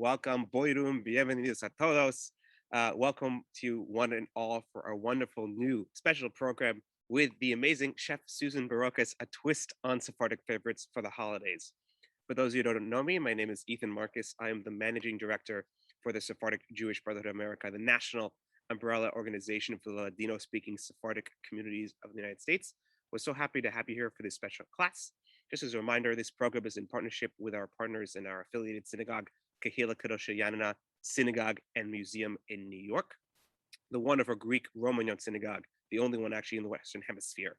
welcome, boirum, bienvenidos a todos. Welcome to one and all for our wonderful new special program with the amazing Chef Suzanne Barocas, a twist on Sephardic favorites for the holidays. For those of you who don't know me, my name is Ethan Marcus. I am the managing director for the Sephardic Jewish Brotherhood of America, the national umbrella organization for the Ladino-speaking Sephardic communities of the United States. We're so happy to have you here for this special class. Just as a reminder, this program is in partnership with our partners in our affiliated synagogue, Kehila Kadosha Yanina Synagogue and Museum in New York, the wonderful Greek Roman Synagogue, the only one actually in the Western Hemisphere.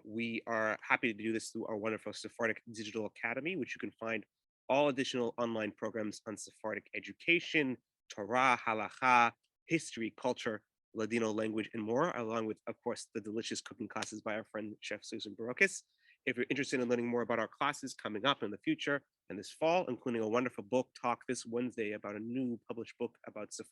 We are happy to do this through our wonderful Sephardic Digital Academy, which you can find all additional online programs on Sephardic education, Torah, halacha, history, culture, Ladino language, and more, along with, of course, the delicious cooking classes by our friend Chef Suzanne Barocas. If you're interested in learning more about our classes coming up in the future and this fall, including a wonderful book talk this Wednesday about a new published book about the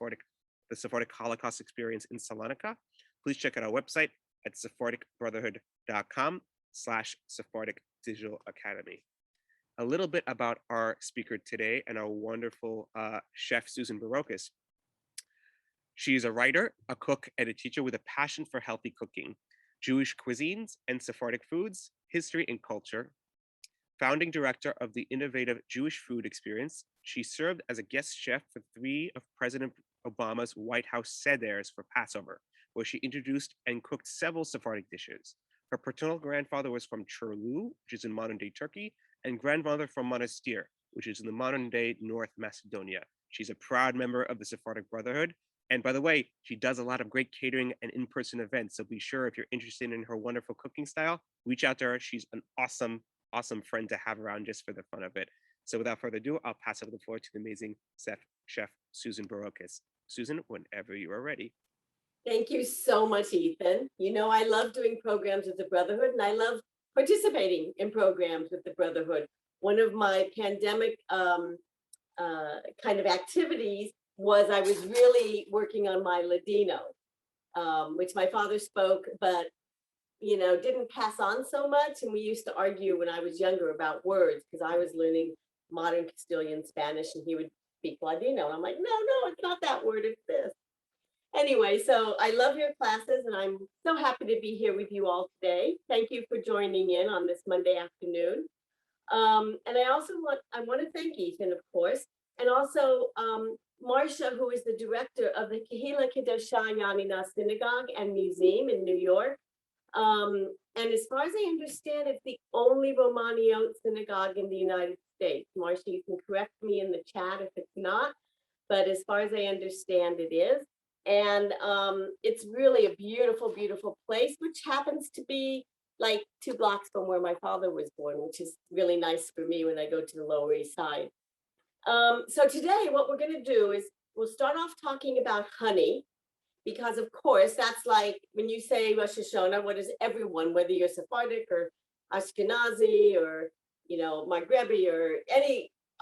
Sephardic Holocaust experience in Salonika, please check out our website at sephardicbrotherhood.com/Sephardic Digital Academy. A little bit about our speaker today and our wonderful Chef Suzanne Barocas. She's a writer, a cook, and a teacher with a passion for healthy cooking, Jewish cuisines and Sephardic foods, history and culture. Founding director of the innovative Jewish Food Experience, she served as a guest chef for 3 of President Obama's White House seders for Passover, where she introduced and cooked several Sephardic dishes. Her paternal grandfather was from Churlu, which is in modern-day Turkey, and grandmother from Monastir, which is in the modern-day North Macedonia. She's a proud member of the Sephardic Brotherhood. And by the way, she does a lot of great catering and in-person events. So be sure if you're interested in her wonderful cooking style, reach out to her. She's an awesome friend to have around just for the fun of it. So without further ado, I'll pass over the floor to the amazing Chef Suzanne Barocas. Suzanne, whenever you are ready. Thank you so much, Ethan. You know, I love doing programs with the Brotherhood, and I love participating in programs with the Brotherhood. One of my pandemic kind of activities was I was really working on my Ladino, which my father spoke, but, you know, didn't pass on so much. And we used to argue when I was younger about words, because I was learning modern Castilian Spanish and he would speak Ladino. And I'm like, no, it's not that word, it's this. Anyway, so I love your classes and I'm so happy to be here with you all today. Thank you for joining in on this Monday afternoon. And I want to thank Ethan, of course, and also Marcia, who is the director of the Kehila Kadosha Yanina Synagogue and Museum in New York. And as far as I understand, it's the only Romaniot synagogue in the United States. Marcia, you can correct me in the chat if it's not, but as far as I understand, it is. And it's really a beautiful, beautiful place, which happens to be like 2 blocks from where my father was born, which is really nice for me when I go to the Lower East Side. So today what we're going to do is we'll start off talking about honey, because of course that's like when you say Rosh Hashanah, what does everyone, whether you're Sephardic or Ashkenazi or, you know, Maghrebi or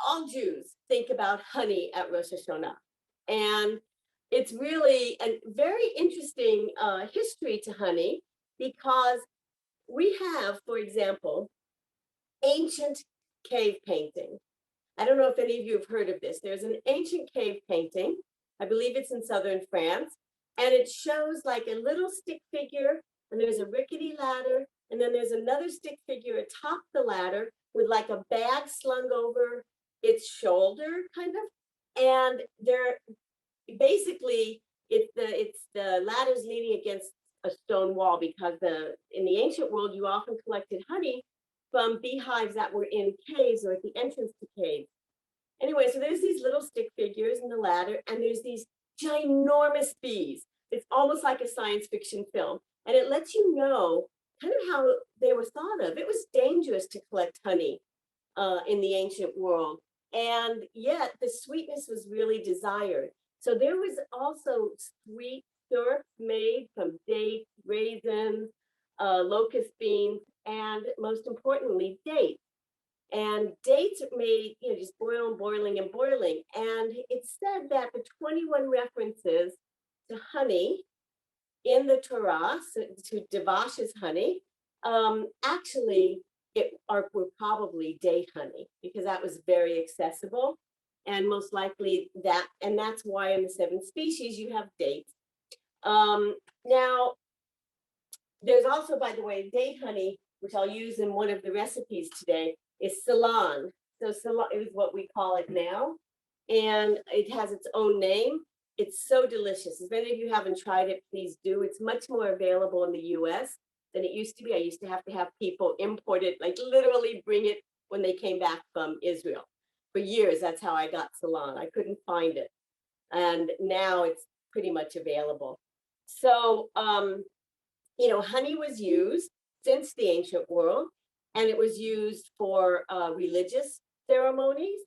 all Jews think about honey at Rosh Hashanah. And it's really a very interesting history to honey, because we have, for example, ancient cave painting. I don't know if any of you have heard of this. There's an ancient cave painting. I believe it's in southern France. And it shows like a little stick figure, and there's a rickety ladder. And then there's another stick figure atop the ladder with like a bag slung over its shoulder, kind of. And they're basically, it's the ladders leaning against a stone wall, because in the ancient world, you often collected honey from beehives that were in caves or at the entrance to caves. Anyway, so there's these little stick figures in the ladder, and there's these ginormous bees. It's almost like a science fiction film. And it lets you know kind of how they were thought of. It was dangerous to collect honey in the ancient world. And yet the sweetness was really desired. So there was also sweet syrup made from dates, raisins, locust beans, and most importantly, dates. And dates are made, you know, just boiling. And it's said that the 21 references to honey in the Torah, so to Devash's honey, actually were probably date honey, because that was very accessible. and most likely that's why in the 7 species you have dates. Now, there's also, by the way, date honey, which I'll use in one of the recipes today, is Ceylon. So Ceylon is what we call it now, and it has its own name. It's so delicious. If any of you haven't tried it, please do. It's much more available in the US than it used to be. I used to have people import it, like literally bring it when they came back from Israel. For years, that's how I got Ceylon. I couldn't find it. And now it's pretty much available. So, honey was used since the ancient world, and it was used for religious ceremonies,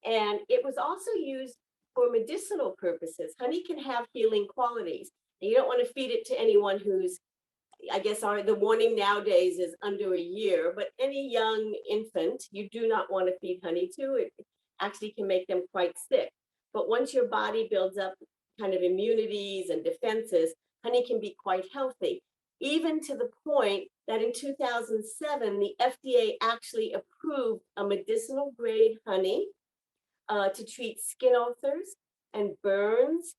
and it was also used for medicinal purposes. Honey can have healing qualities. And you don't want to feed it to anyone who's, I guess, the warning nowadays is under a year, but any young infant, you do not want to feed honey to. It actually can make them quite sick. But once your body builds up kind of immunities and defenses, honey can be quite healthy, even to the point that in 2007, the FDA actually approved a medicinal grade honey to treat skin ulcers and burns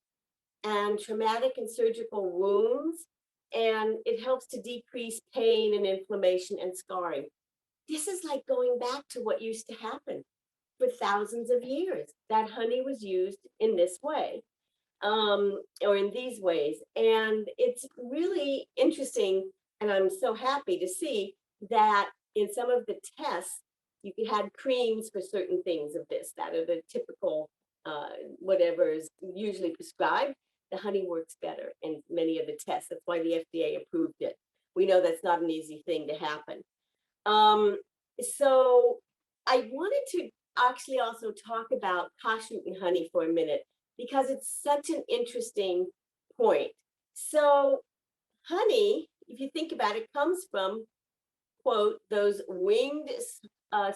and traumatic and surgical wounds. And it helps to decrease pain and inflammation and scarring. This is like going back to what used to happen for thousands of years. That honey was used in this way, or in these ways. And it's really interesting. And I'm so happy to see that in some of the tests, you had creams for certain things of this that are the typical, whatever is usually prescribed. The honey works better in many of the tests. That's why the FDA approved it. We know that's not an easy thing to happen. So I wanted to actually also talk about kashrut and honey for a minute, because it's such an interesting point. So honey, if you think about it, comes from, quote, those winged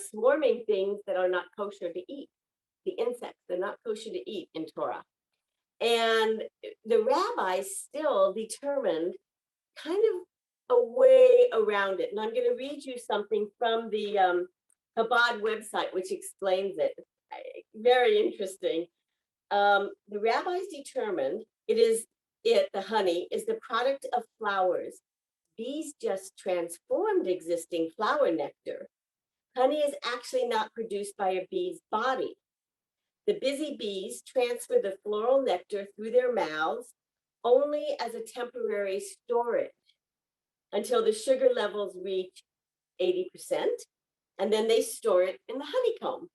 swarming things that are not kosher to eat. The insects, they're not kosher to eat in Torah. And the rabbis still determined kind of a way around it. And I'm going to read you something from the Chabad website, which explains it. Very interesting. The rabbis determined the honey is the product of flowers. Bees just transformed existing flower nectar. Honey is actually not produced by a bee's body. The busy bees transfer the floral nectar through their mouths only as a temporary storage until the sugar levels reach 80%, and then they store it in the honeycomb.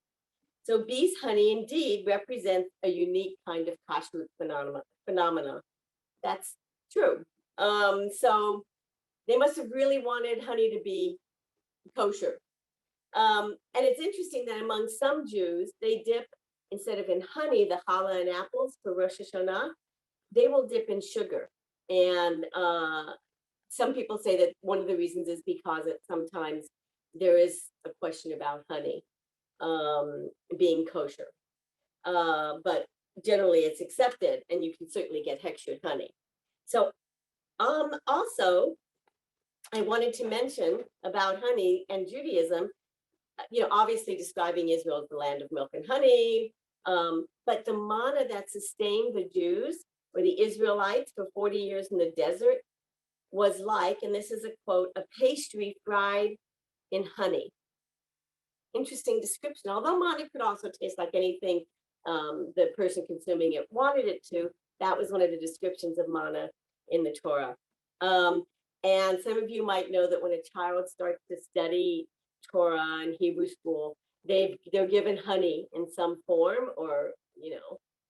So bees' honey indeed represents a unique kind of kashrut phenomena. That's true. So they must have really wanted honey to be kosher. And it's interesting that among some Jews, they dip, instead of in honey, the challah and apples for Rosh Hashanah, they will dip in sugar. And some people say that one of the reasons is because sometimes there is a question about honey being kosher. But generally it's accepted, and you can certainly get hechshered honey. So also, I wanted to mention about honey and Judaism, obviously describing Israel as the land of milk and honey, but the manna that sustained the Jews or the Israelites for 40 years in the desert was like, and this is a quote, a pastry fried in honey. Interesting description. Although manna could also taste like anything the person consuming it wanted it to, that was one of the descriptions of manna in the Torah. And some of you might know that when a child starts to study Torah in Hebrew school, they're given honey in some form, or,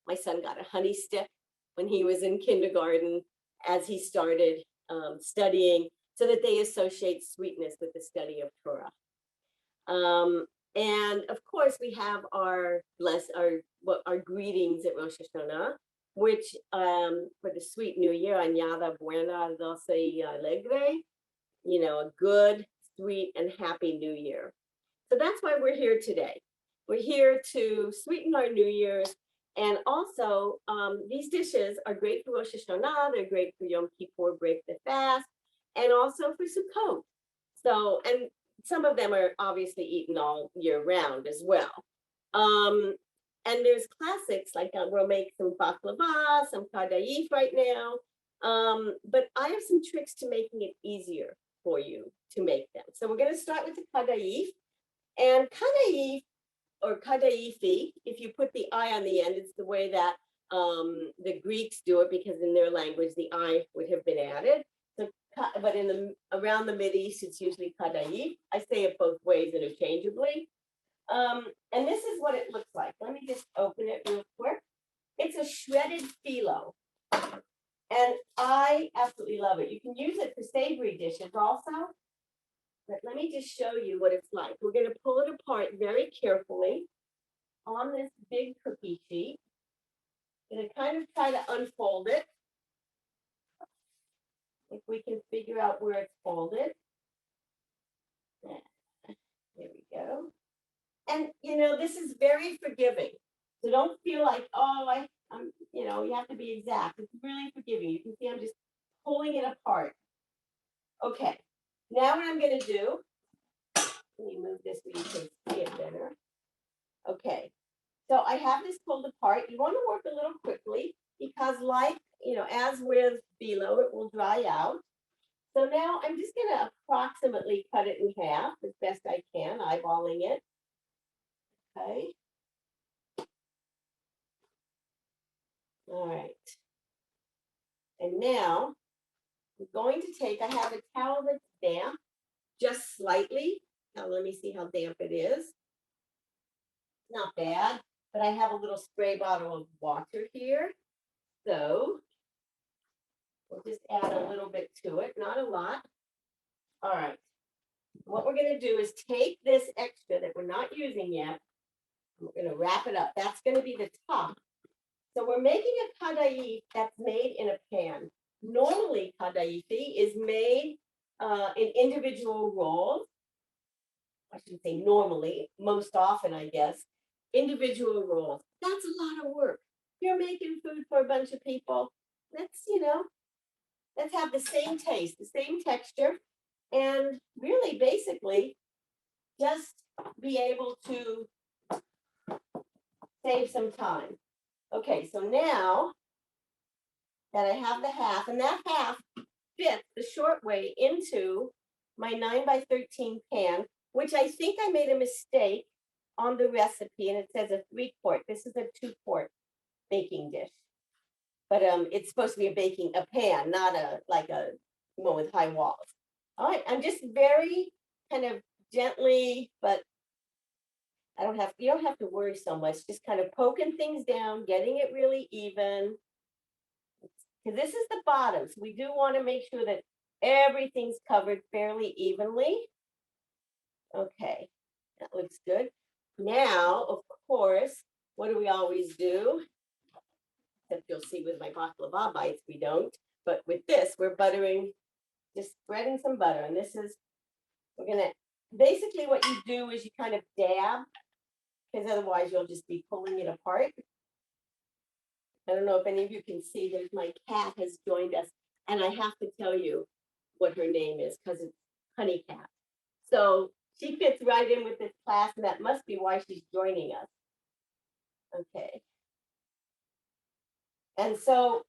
my son got a honey stick when he was in kindergarten as he started studying, so that they associate sweetness with the study of Torah. And of course, we have our greetings at Rosh Hashanah, which for the sweet new year, añada buena, dulce y alegre, a good, sweet, and happy new year. So that's why we're here today. We're here to sweeten our New Year's. And also, these dishes are great for Rosh Hashanah. They're great for Yom Kippur, break the fast, and also for Sukkot. So, and some of them are obviously eaten all year round as well. And there's classics, like we'll make some baklava, some Kadaif right now. But I have some tricks to making it easier for you to make them. So we're going to start with the Kadaif. And Kadaif, or Kadaifi, if you put the I on the end, it's the way that the Greeks do it, because in their language, the I would have been added. So, but around the Mideast, it's usually Kadaif. I say it both ways interchangeably. And this is what it looks like. Let me just open it real quick. It's a shredded phyllo. And I absolutely love it. You can use it for savory dishes also. But let me just show you what it's like. We're going to pull it apart very carefully on this big cookie sheet. Going to kind of try to unfold it. If we can figure out where it's folded. There we go. And, you know, this is very forgiving. So don't feel like, oh, I'm, you know, you have to be exact. It's really forgiving. You can see I'm just pulling it apart. Okay. Now what I'm going to do, let me move this so you can see it better. Okay. So I have this pulled apart. You want to work a little quickly because, like, you know, as with phyllo, it will dry out. So now I'm just going to approximately cut it in half as best I can, eyeballing it. Okay. All right. And now I'm going to take, I have a towel that's damp, just slightly. Now let me see how damp it is. Not bad, but I have a little spray bottle of water here. So we'll just add a little bit to it, not a lot. All right. What we're going to do is take this extra that we're not using yet. We're going to wrap it up. That's going to be the top. So we're making a kadaif that's made in a pan. Normally, kadaifi is made in individual rolls. I shouldn't say normally, most often, I guess, individual rolls. That's a lot of work. You're making food for a bunch of people. Let's, you know, let's have the same taste, the same texture, and really basically just be able to save some time. Okay, so now that I have the half, and that half fits the short way into my 9x13 pan, which I think I made a mistake on the recipe, and it says a 3-quart. This is a 2-quart baking dish, but it's supposed to be a pan, not like a one with high walls. All right, I'm just very kind of gently, but you don't have to worry so much, just kind of poking things down, getting it really even. Because this is the bottom, so we do want to make sure that everything's covered fairly evenly. Okay, that looks good. Now, of course, what do we always do? Except you'll see with my baklava bites, we don't. But with this, we're buttering, just spreading some butter. And this is, we're going to, basically what you do is you kind of dab, because otherwise you'll just be pulling it apart. I don't know if any of you can see, there's my cat has joined us. And I have to tell you what her name is, because it's Honey Cat. So she fits right in with this class, and that must be why she's joining us. Okay. And so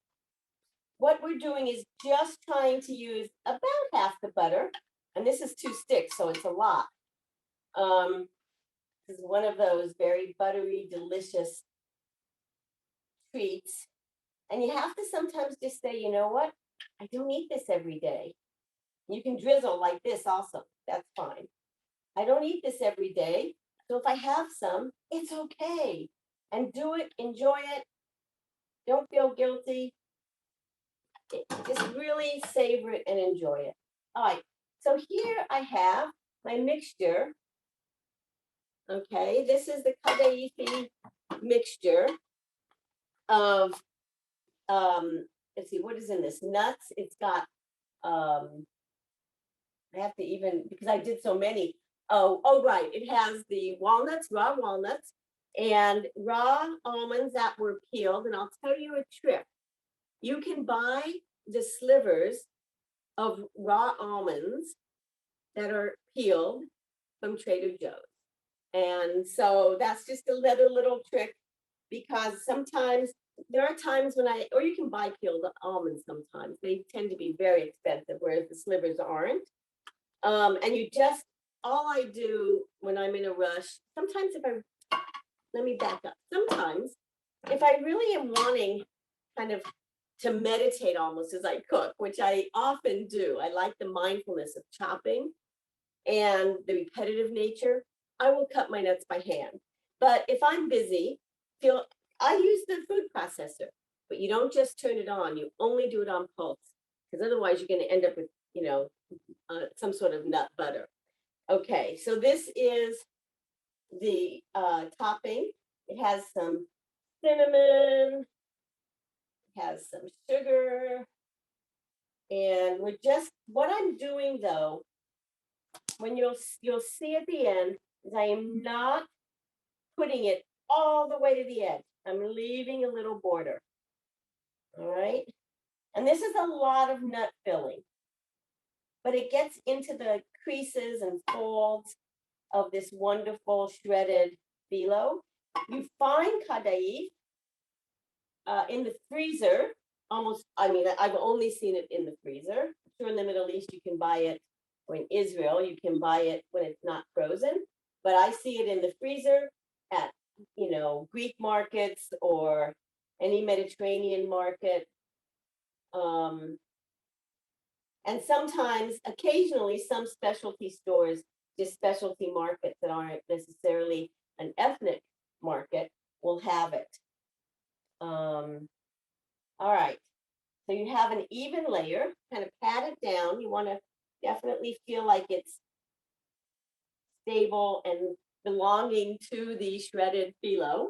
what we're doing is just trying to use about half the butter. And this is 2 sticks, so it's a lot. This is one of those very buttery, delicious treats. And you have to sometimes just say, you know what? I don't eat this every day. You can drizzle like this also. That's fine. I don't eat this every day. So if I have some, it's okay. And do it, enjoy it. Don't feel guilty. Just really savor it and enjoy it. All right. So here I have my mixture. Okay. This is the Kadaifi mixture of, let's see, what is in this? Nuts. It's got, I have to even, because I did so many. Oh, right. It has the walnuts, raw walnuts, and raw almonds that were peeled. And I'll tell you a trick. You can buy the slivers of raw almonds that are peeled from Trader Joe's. And so that's just another little trick because sometimes there are times when or you can buy peeled almonds sometimes. They tend to be very expensive, whereas the slivers aren't. And all I do when I'm in a rush, sometimes let me back up. Sometimes if I really am wanting kind of to meditate almost as I cook, which I often do, I like the mindfulness of chopping and the repetitive nature, I will cut my nuts by hand. But if I'm busy, I use the food processor, but you don't just turn it on, you only do it on pulse, because otherwise you're going to end up with, some sort of nut butter. Okay, so this is the topping. It has some cinnamon, has some sugar, and what I'm doing though, when you'll see at the end, is I am not putting it all the way to the edge. I'm leaving a little border. All right. And this is a lot of nut filling, but it gets into the creases and folds of this wonderful shredded phyllo. You find Kadaif in the freezer. I've only seen it in the freezer. I'm sure in the Middle East you can buy it, or in Israel you can buy it when it's not frozen. But I see it in the freezer at, Greek markets or any Mediterranean market. And sometimes, occasionally, some specialty stores, just specialty markets that aren't necessarily an ethnic market, will have it. All right. So you have an even layer, kind of pat it down. You want to definitely feel like it's stable and belonging to the shredded phyllo.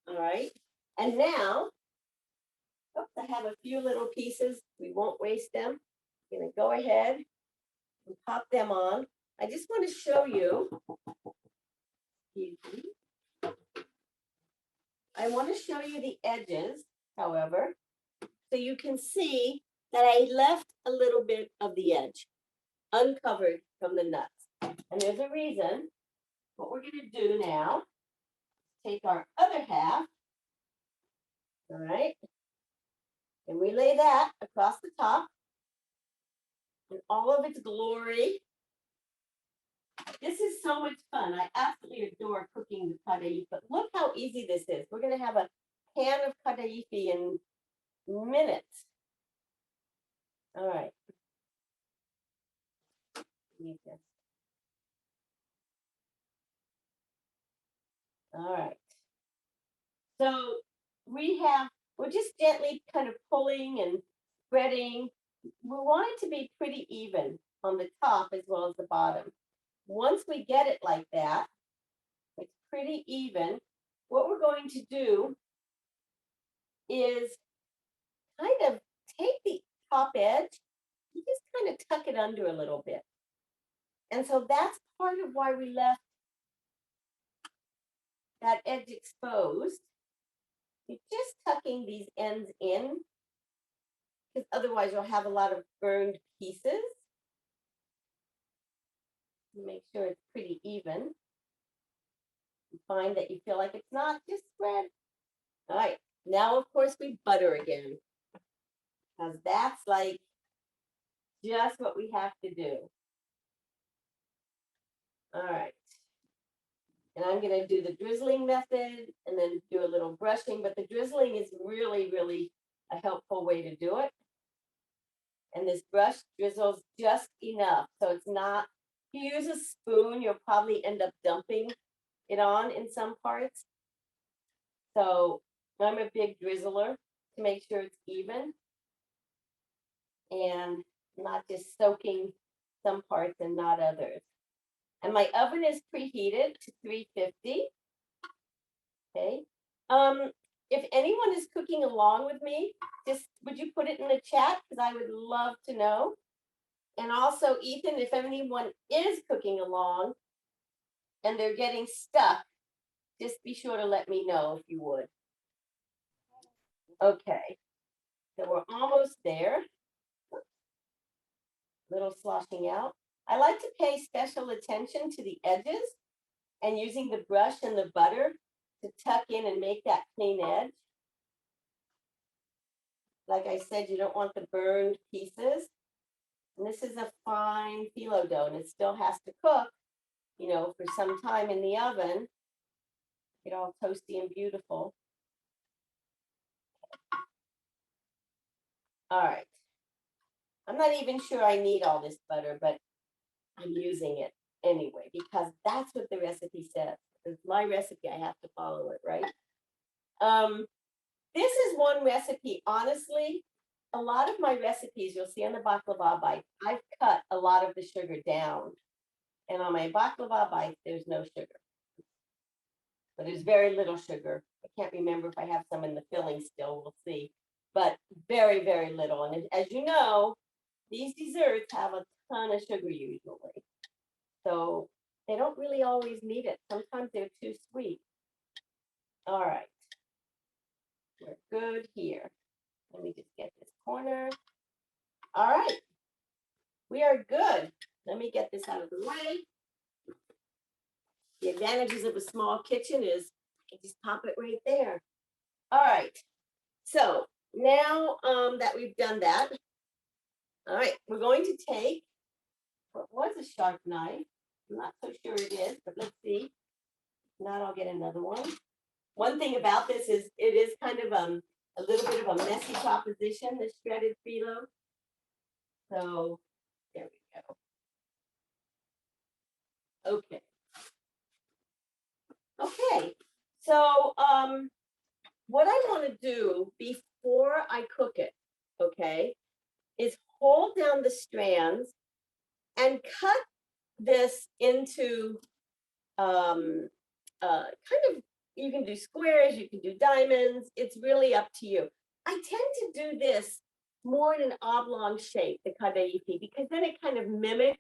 All right. And now, I have a few little pieces. We won't waste them. I'm going to go ahead and pop them on. I just want to show you. I want to show you the edges, however, so you can see that I left a little bit of the edge uncovered from the nuts. And there's a reason. What we're going to do now, take our other half, all right, and we lay that across the top in all of its glory. This is so much fun. I absolutely adore cooking the kadaif, but look how easy this is. We're going to have a pan of kadaif in minutes. All right. All right. So we're just gently kind of pulling and spreading. We want it to be pretty even on the top as well as the bottom. Once we get it like that, it's pretty even. What we're going to do is kind of take the top edge and just kind of tuck it under a little bit. And so that's part of why we left that edge exposed. You're just tucking these ends in, because otherwise you'll have a lot of burned pieces. Make sure it's pretty even. You find that you feel like it's not, just spread. All right, now of course we butter again, because that's like just what we have to do. All right. And I'm going to do the drizzling method and then do a little brushing, but the drizzling is really, really a helpful way to do it. And this brush drizzles just enough. So it's not, if you use a spoon, you'll probably end up dumping it on in some parts. So I'm a big drizzler to make sure it's even and not just soaking some parts and not others. And my oven is preheated to 350. Okay. If anyone is cooking along with me, just would you put it in the chat? Because I would love to know. And also, Ethan, if anyone is cooking along and they're getting stuck, just be sure to let me know if you would. Okay. So we're almost there. Little sloshing out. I like to pay special attention to the edges and using the brush and the butter to tuck in and make that clean edge. Like I said, you don't want the burned pieces. And this is a fine phyllo dough, and it still has to cook, for some time in the oven. Get all toasty and beautiful. All right. I'm not even sure I need all this butter, but I'm using it anyway, because that's what the recipe says. It's my recipe, I have to follow it, right? This is one recipe. Honestly, a lot of my recipes, you'll see on the baklava bite, I've cut a lot of the sugar down. And on my baklava bite, there's no sugar. But there's very little sugar. I can't remember if I have some in the filling still, we'll see. But very, very little. And as you know, these desserts have a ton of sugar usually. So they don't really always need it. Sometimes they're too sweet. All right. We're good here. Let me just get this corner. All right. We are good. Let me get this out of the way. The advantages of a small kitchen is you just pop it right there. All right. So now that we've done that, all right, we're going to take what was a sharp knife. I'm not so sure it is, but let's see. If not, I'll get another one. One thing about this is it is kind of a little bit of a messy proposition, the shredded phyllo. So there we go. Okay. Okay. So what I want to do before I cook it, okay, is hold down the strands and cut this into kind of, you can do squares, you can do diamonds. It's really up to you. I tend to do this more in an oblong shape, the Kadaif, because then it kind of mimics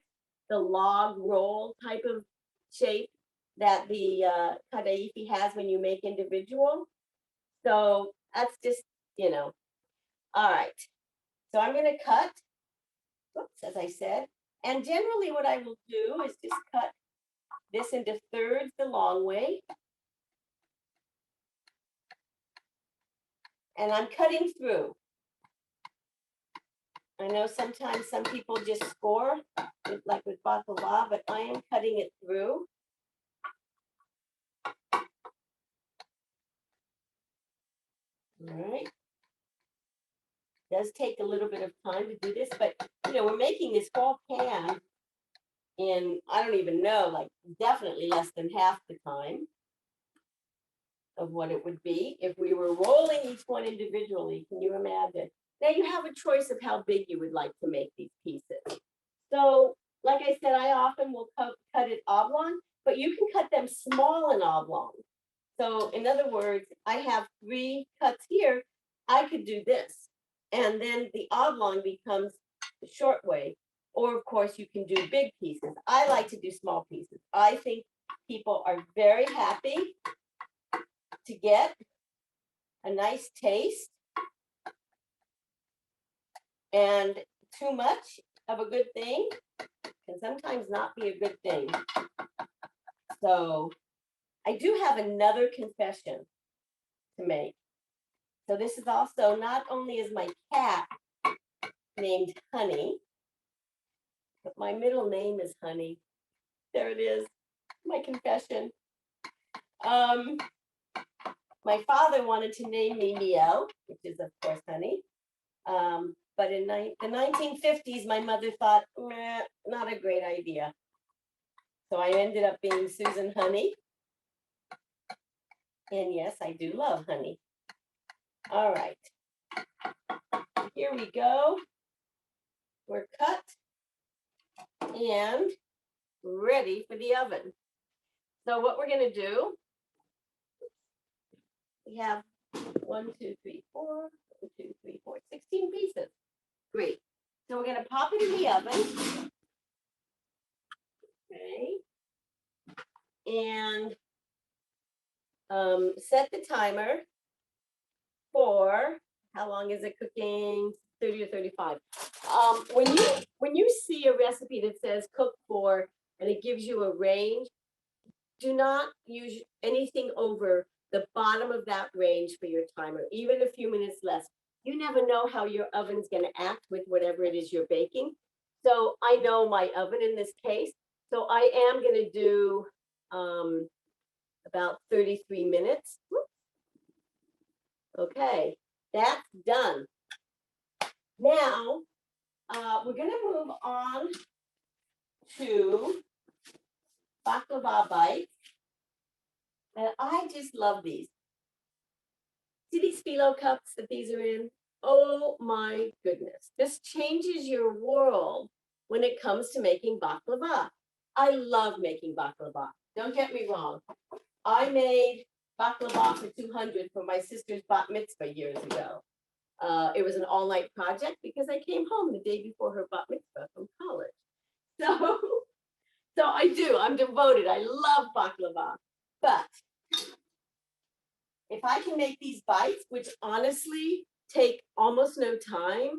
the log roll type of shape that the Kadaif has when you make individual. So that's just, all right. So I'm going to cut, oops, as I said, and generally what I will do is just cut this into thirds the long way. And I'm cutting through. I know sometimes some people just score, like with baklava, but I am cutting it through. All right. It does take a little bit of time to do this, but we're making this whole pan in, I don't even know, like definitely less than half the time of what it would be if we were rolling each one individually. Can you imagine? Now you have a choice of how big you would like to make these pieces. So, like I said, I often will cut it oblong, but you can cut them small and oblong. So, in other words, I have 3 cuts here. I could do this, and then the oblong becomes the short way. Or, of course, you can do big pieces. I like to do small pieces. I think people are very happy to get a nice taste, and too much of a good thing can sometimes not be a good thing. So I do have another confession to make. So this is also, not only is my cat named Honey, but my middle name is Honey. There it is, my confession. My father wanted to name me Miel, which is of course Honey. But in the 1950s, my mother thought, not a great idea. So I ended up being Susan Honey. And yes, I do love honey. All right. Here we go. We're cut and ready for the oven. So what we're going to do, we have 1, 2, 3, 4, 1, 2, 3, 4, 16 pieces. Great. So we're going to pop it in the oven. Okay. And set the timer for, how long is it cooking? 30 or 35. When you see a recipe that says cook for, and it gives you a range, do not use anything over the bottom of that range for your timer, even a few minutes less. You never know how your oven's going to act with whatever it is you're baking. So I know my oven in this case. So I am going to do about 33 minutes. Okay, that's done. Now, we're going to move on to baklava bites. And I just love these. See these phyllo cups that these are in? Oh my goodness. This changes your world when it comes to making baklava. I love making baklava. Don't get me wrong. I made baklava for 200 for my sister's bat mitzvah years ago. It was an all-night project because I came home the day before her bat mitzvah from college. So I do. I'm devoted. I love baklava. But if I can make these bites, which honestly take almost no time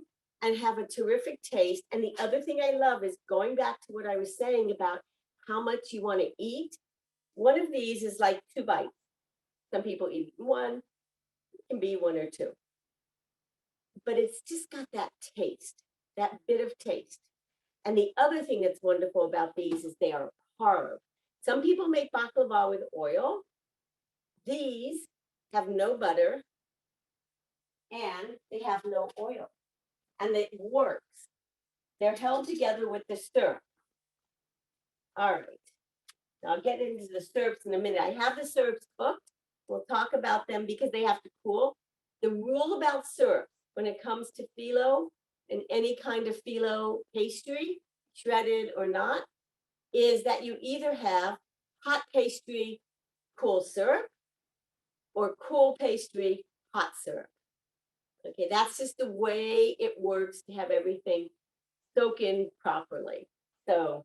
and have a terrific taste. And the other thing I love is going back to what I was saying about how much you want to eat. One of these is like 2 bites. Some people eat one, it can be 1 or 2. But it's just got that taste, that bit of taste. And the other thing that's wonderful about these is they are pareve. Some people make baklava with oil. These have no butter and they have no oil. And it works. They're held together with the syrup. All right. Now I'll get into the syrups in a minute. I have the syrups cooked. We'll talk about them because they have to cool. The rule about syrup when it comes to phyllo and any kind of phyllo pastry, shredded or not, is that you either have hot pastry, cool syrup, or cool pastry, hot syrup. Okay, that's just the way it works to have everything soak in properly. So,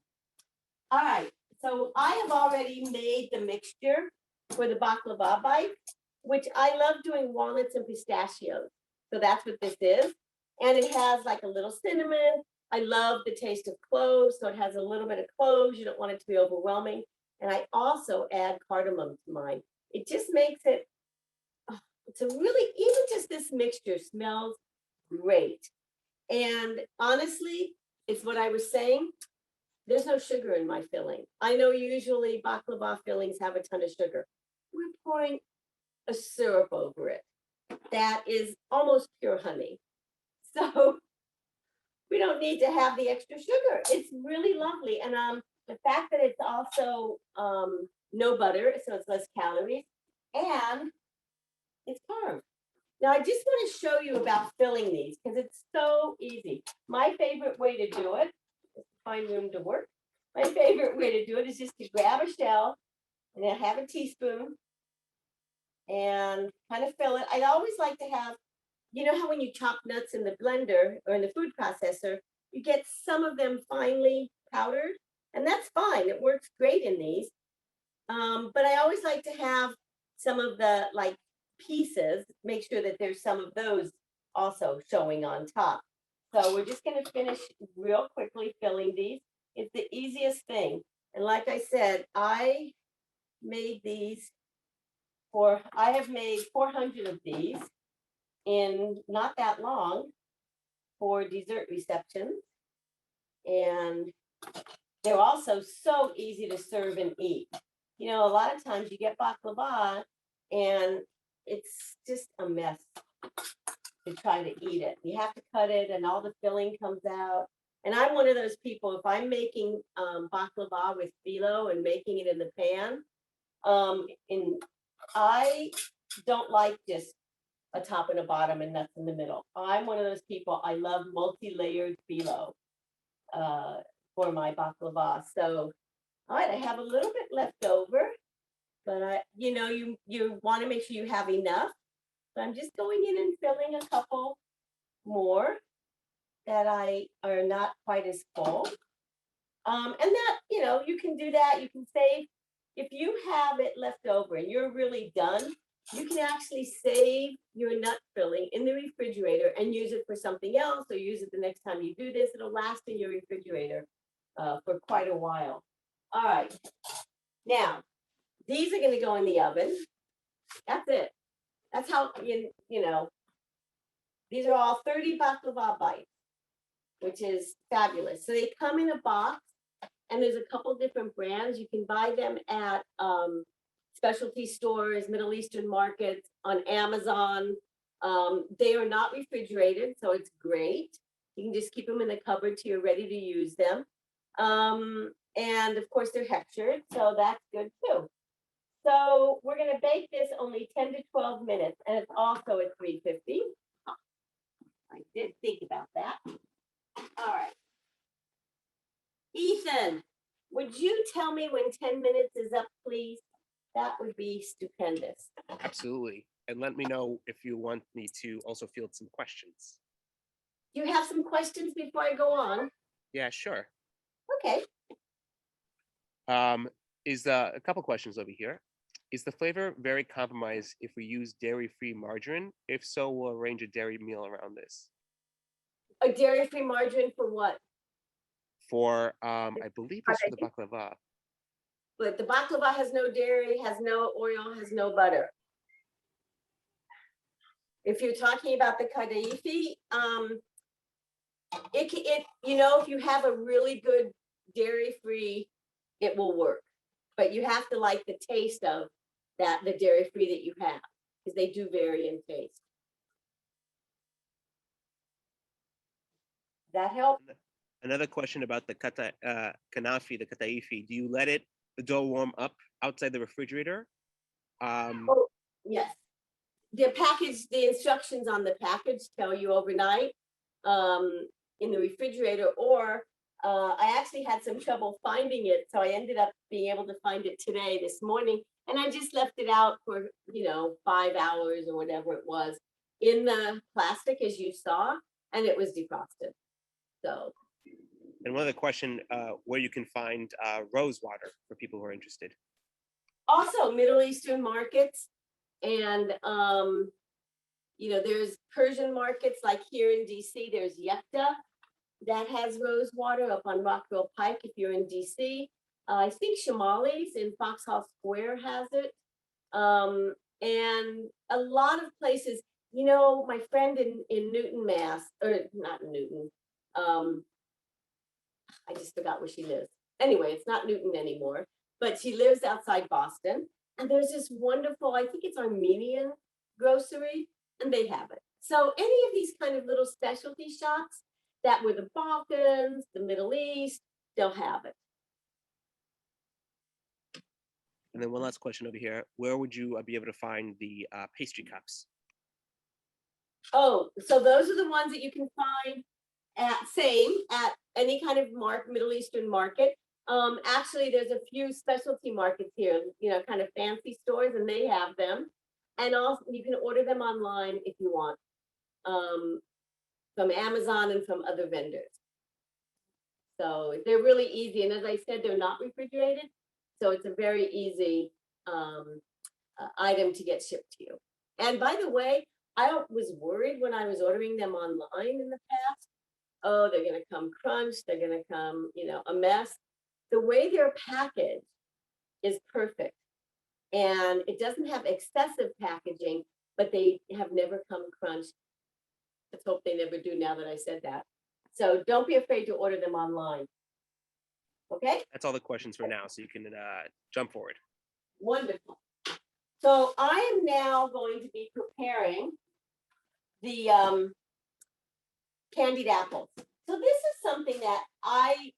all right. So I have already made the mixture for the baklava bite, which I love doing walnuts and pistachios. So that's what this is. And it has like a little cinnamon. I love the taste of cloves. So it has a little bit of cloves. You don't want it to be overwhelming. And I also add cardamom to mine. It just makes it, it's a really, even just this mixture smells great. And honestly, it's what I was saying. There's no sugar in my filling. I know usually baklava fillings have a ton of sugar. We're pouring a syrup over it that is almost pure honey. So we don't need to have the extra sugar. It's really lovely. And the fact that it's also no butter, so it's less calories, and it's carb. Now I just want to show you about filling these because it's so easy. My favorite way to do it, find room to work. My favorite way to do it is just to grab a shell and then have a teaspoon and kind of fill it. I always like to have, you know how when you chop nuts in the blender or in the food processor, you get some of them finely powdered, and that's fine. It works great in these. But I always like to have some of the like pieces, make sure that there's some of those also showing on top. So we're just going to finish real quickly filling these. It's the easiest thing. And like I said, I made these I have made 400 of these in not that long for dessert receptions. And they're also so easy to serve and eat. You know, a lot of times you get baklava and it's just a mess to try to eat it. You have to cut it and all the filling comes out. And I'm one of those people, if I'm making baklava with phyllo and making it in the pan, I don't like just a top and a bottom and nuts in the middle. I'm one of those people, I love multi-layered phyllo for my baklava. So, all right, I have a little bit left over, but you want to make sure you have enough. So I'm just going in and filling a couple more that are not quite as full. And that, you can do that. You can save, if you have it left over and you're really done, you can actually save your nut filling in the refrigerator and use it for something else, or use it the next time you do this. It'll last in your refrigerator for quite a while. All right. Now, these are going to go in the oven That's it. That's how, you know, these are all 30 baklava bites, which is fabulous. So they come in a box, and there's a couple different brands. You can buy them at specialty stores, Middle Eastern markets, on Amazon. They are not refrigerated, so it's great. You can just keep them in the cupboard till you're ready to use them. And of course, they're hechshered, so that's good too. So we're going to bake this only 10 to 12 minutes, and it's also at 350. I did think about that. All right. Ethan, would you tell me when 10 minutes is up, please? That would be stupendous. Absolutely. And let me know if you want me to also field some questions. You have some questions before I go on? Yeah, sure. Okay. Is a couple questions over here. Is the flavor very compromised if we use dairy-free margarine? If so, we'll arrange a dairy meal around this. A dairy-free margarine for what? For, I believe it's for the baklava. But the baklava has no dairy, has no oil, has no butter. If you're talking about the Kadaif, if you have a really good dairy-free, it will work. But you have to like the taste of the dairy-free that you have, because they do vary in taste. That help? Another question about the kanafi, the kataifi. Do you let the dough warm up outside the refrigerator? Oh, yes. The instructions on the package tell you overnight in the refrigerator, or I actually had some trouble finding it, so I ended up being able to find it today, this morning, and I just left it out for 5 hours or whatever it was in the plastic, as you saw, and it was defrosted. So. And one other question, where you can find rose water for people who are interested. Also, Middle Eastern markets, and there's Persian markets, like here in DC. There's Yekta that has rose water up on Rockville Pike. If you're in DC, I think Shamali's in Foxhall Square has it, and a lot of places. My friend in Newton, Mass, or not Newton. I just forgot where she lives. Anyway, it's not Newton anymore, but she lives outside Boston. And there's this wonderful, I think it's Armenian grocery, and they have it. So any of these kind of little specialty shops that were the Balkans, the Middle East, they'll have it. And then one last question over here. Where would you be able to find the pastry cups? Oh, so those are the ones that you can find at any kind of Middle Eastern market. Actually, there's a few specialty markets here, kind of fancy stores, and they have them. And also, you can order them online if you want, from Amazon and from other vendors. So they're really easy. And as I said, they're not refrigerated. So it's a very easy item to get shipped to you. And by the way, I was worried when I was ordering them online in the past. Oh, they're going to come crunched. They're going to come, a mess. The way they're packaged is perfect. And it doesn't have excessive packaging, but they have never come crunched. Let's hope they never do now that I said that. So don't be afraid to order them online. Okay? That's all the questions for now, so you can jump forward. Wonderful. So I am now going to be preparing the candied apples. So this is something that I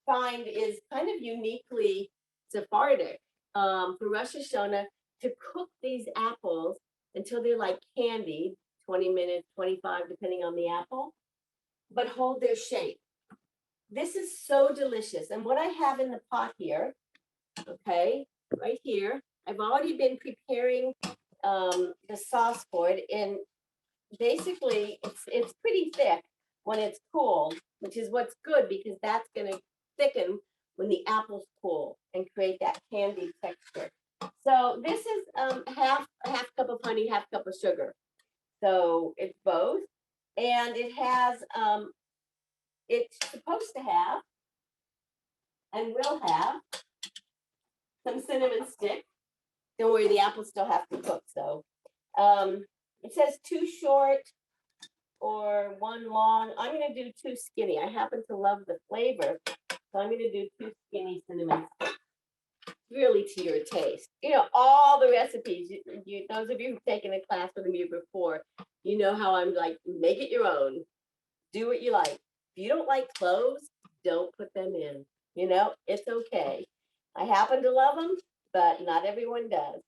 find is kind of uniquely Sephardic for Rosh Hashanah, to cook these apples until they're like candied, 20 minutes, 25, depending on the apple, but hold their shape. This is so delicious. And what I have in the pot here, okay, right here, I've already been preparing the sauce for it. And basically, it's pretty thick when it's cooled, which is what's good, because that's going to thicken when the apples cool and create that candy texture. So this is half cup of honey, half cup of sugar. So it's both. And it has, it's supposed to have, and will have, some cinnamon stick. Don't worry, the apples still have to cook. So it says 2 short or 1 long. I'm going to do 2 skinny. I happen to love the flavor, so I'm going to do 2 skinny cinnamon sticks, really to your taste. You know, all the recipes, those of you who've taken a class with me before, you know how I'm like, make it your own. Do what you like. If you don't like cloves, don't put them in. You know, it's okay. I happen to love them, but not everyone does.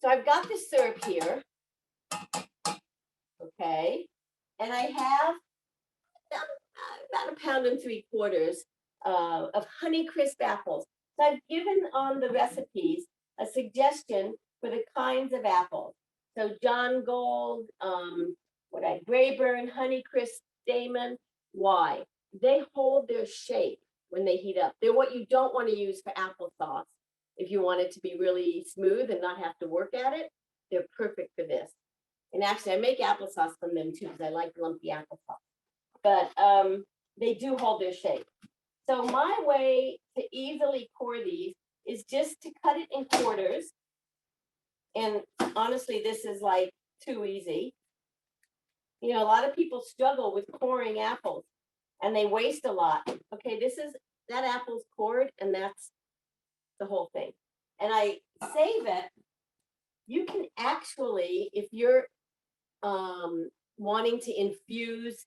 So I've got the syrup here. Okay. And I have about 1.75 pounds of Honeycrisp apples. So I've given on the recipes a suggestion for the kinds of apples. So John Gold, Brayburn, Honeycrisp, Damon. Why? They hold their shape when they heat up. They're what you don't want to use for applesauce. If you want it to be really smooth and not have to work at it, they're perfect for this. And actually, I make applesauce from them too, because I like lumpy applesauce. But they do hold their shape. So my way to easily core these is just to cut it in quarters. And honestly, this is like too easy. You know, a lot of people struggle with coring apples and they waste a lot. Okay, that apple's cored, and that's the whole thing. And I save it. You can actually, if you're wanting to infuse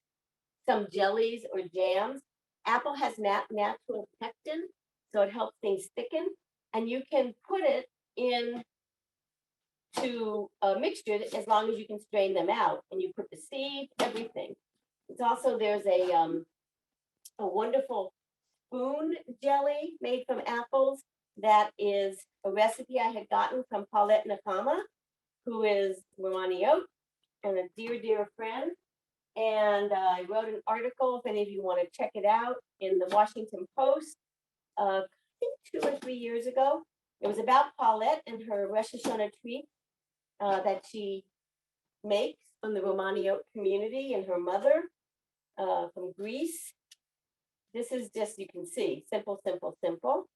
some jellies or jams, apple has natural pectin, so it helps things thicken, and you can put it in to a mixture as long as you can strain them out, and you put the seed, everything. It's also, there's a wonderful spoon jelly made from apples that is a recipe I had gotten from Paulette Nakama, who is Romani Oak and a dear, dear friend. And I wrote an article, if any of you want to check it out, in the Washington Post, I think 2 or 3 years ago. It was about Paulette and her Rosh Hashanah treat that she makes from the Romani Oak community, and her mother from Greece. This is just, you can see, simple, simple, simple.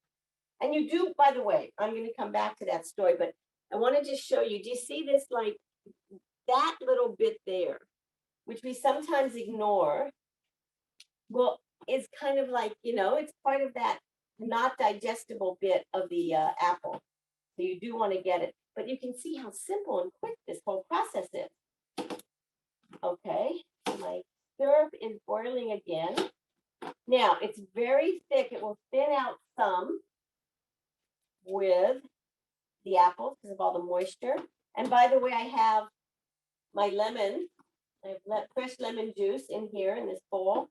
And you do, by the way, I'm going to come back to that story, but I want to just show you, do you see this, like that little bit there, which we sometimes ignore? Well, it's kind of like, you know, it's part of that not digestible bit of the apple. So you do want to get it, but you can see how simple and quick this whole process is. Okay, my syrup is boiling again. Now it's very thick. It will thin out some with the apples because of all the moisture. And by the way, I have my lemon. I have fresh lemon juice in here in this bowl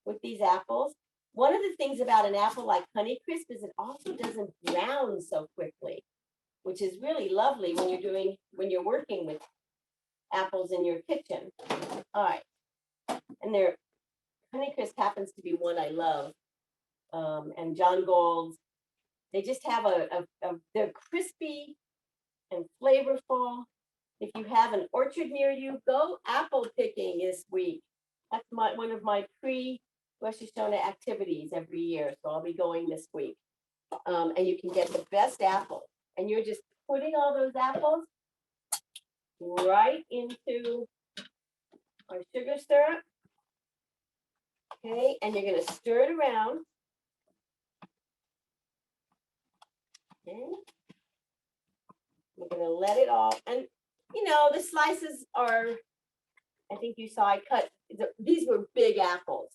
with these apples. One of the things about an apple like Honeycrisp is it also doesn't brown so quickly, which is really lovely when you're working with apples in your kitchen. All right, and Honeycrisp happens to be one I love, and John Gold's. They just have they're crispy and flavorful. If you have an orchard near you, go apple picking this week. That's one of my pre-Rosh Hashanah activities every year. So I'll be going this week. And you can get the best apples. And you're just putting all those apples right into our sugar syrup. Okay, and you're going to stir it around. Okay. We're going to let it all, and you know, the slices are, I think you saw I cut, these were big apples.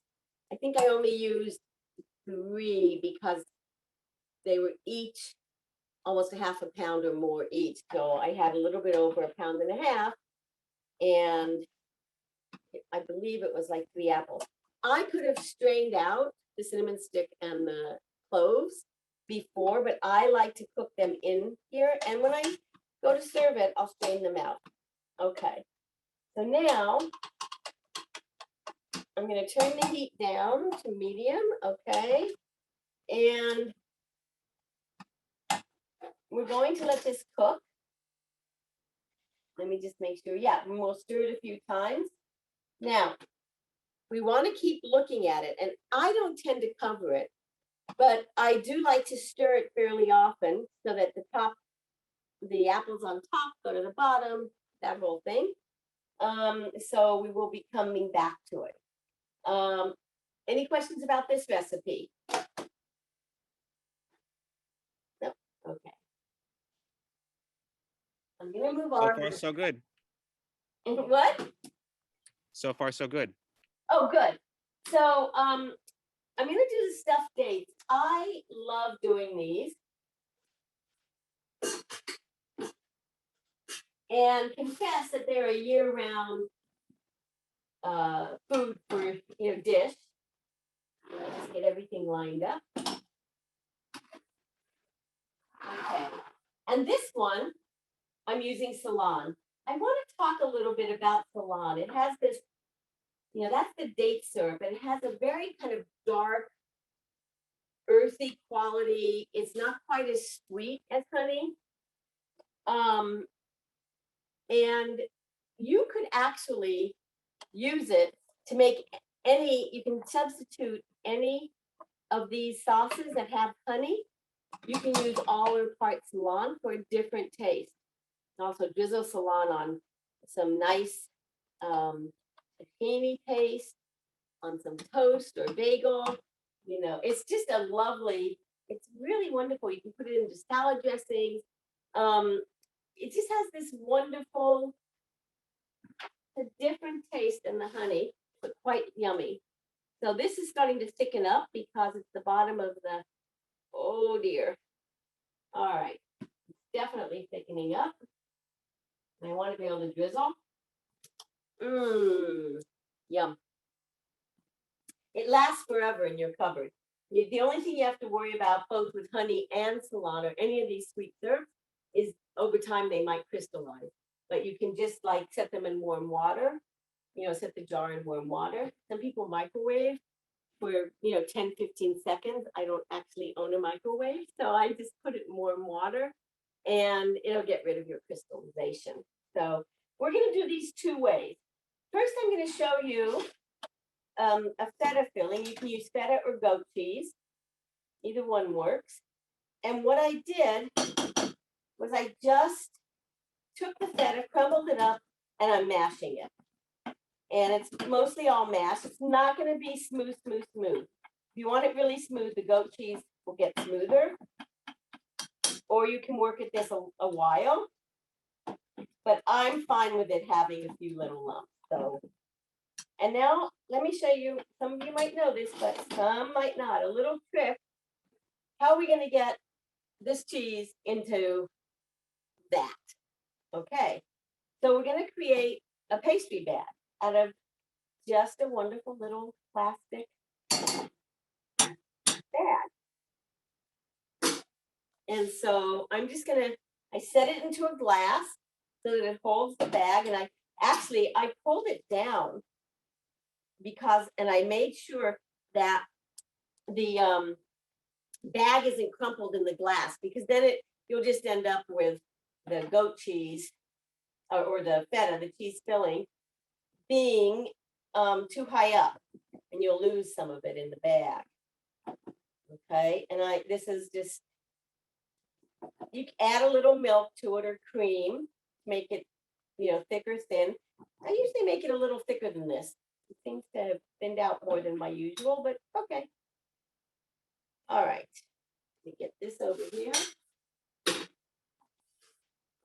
I think I only used 3 because they were each almost 1/2 pound or more each. So I had a little bit over 1.5 pounds, and I believe it was like 3 apples. I could have strained out the cinnamon stick and the cloves before, but I like to cook them in here. And when I go to serve it, I'll strain them out. Okay. So now I'm going to turn the heat down to medium. Okay. And we're going to let this cook. Let me just make sure. Yeah, and we'll stir it a few times. Now, we want to keep looking at it. And I don't tend to cover it, but I do like to stir it fairly often so that the top the apples on top go to the bottom, that whole thing. So we will be coming back to it. Any questions about this recipe? No? Okay. I'm gonna move So on. far, so good. What? So far, so good. Oh, good. So I'm gonna do the stuffed dates. I love doing these. And confess that they're a year-round food for dish. I'll just get everything lined up. Okay. And this one, I'm using Ceylon. I want to talk a little bit about Ceylon. It has this, that's the date syrup. And it has a very kind of dark, earthy quality. It's not quite as sweet as honey. And you could actually use it to make you can substitute any of these sauces that have honey. You can use all or part Ceylon for a different taste. Also drizzle Ceylon on some nice tahini paste, on some toast or bagel. It's just a lovely, it's really wonderful. You can put it into salad dressings. It just has this wonderful, a different taste than the honey, but quite yummy. So this is starting to thicken up because it's the bottom of the, oh dear. All right, definitely thickening up. I want to be able to drizzle. Yum. It lasts forever in your cupboard. The only thing you have to worry about both with honey and Ceylon or any of these sweet syrups is over time they might crystallize. But you can just like set them in warm water, set the jar in warm water. Some people microwave for 10, 15 seconds. I don't actually own a microwave, so I just put it in warm water and it'll get rid of your crystallization. So we're going to do these two ways. First, I'm going to show you a feta filling. You can use feta or goat cheese. Either one works. And what I did was I just took the feta, crumbled it up, and I'm mashing it. And it's mostly all mashed. It's not going to be smooth. If you want it really smooth, the goat cheese will get smoother. Or you can work at this a while. But I'm fine with it having a few little lumps. So, and now let me show you, some of you might know this, but some might not. A little trick. How are we going to get this cheese into that? Okay. So we're going to create a pastry bath out of just a wonderful little plastic bag. And so I'm just going to, I set it into a glass so that it holds the bag. And I pulled it down because, and I made sure that the bag isn't crumpled in the glass, because then you'll just end up with the goat cheese or the feta, the cheese filling, being too high up, and you'll lose some of it in the bag. Okay, and this is just, you can add a little milk to it or cream, make it, thick or thin. I usually make it a little thicker than this. It seems to have thinned out more than my usual, but okay. All right, let me get this over here.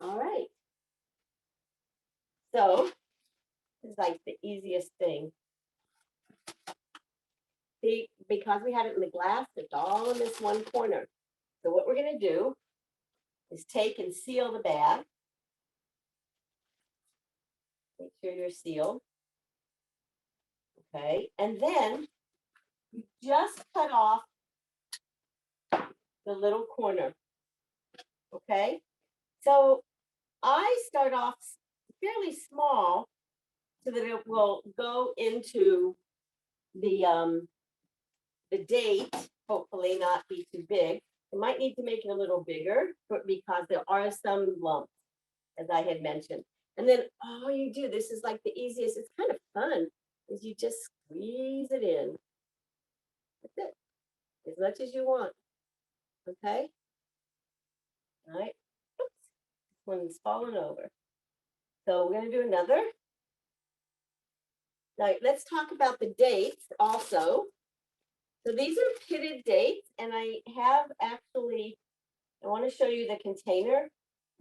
All right. So it's like the easiest thing. See, because we had it in the glass, it's all in this one corner. So what we're going to do is take and seal the bag. Make sure you're sealed. Okay, and then you just cut off the little corner. Okay, so I start off fairly small so that it will go into the date, hopefully not be too big. I might need to make it a little bigger because there are some lumps, as I had mentioned. And then all you do, this is like the easiest, it's kind of fun, is you just squeeze it in. That's it, as much as you want. Okay. All right. Oops. One's fallen over. So we're going to do another. Now, let's talk about the dates also. So these are pitted dates, and I have actually, I want to show you the container.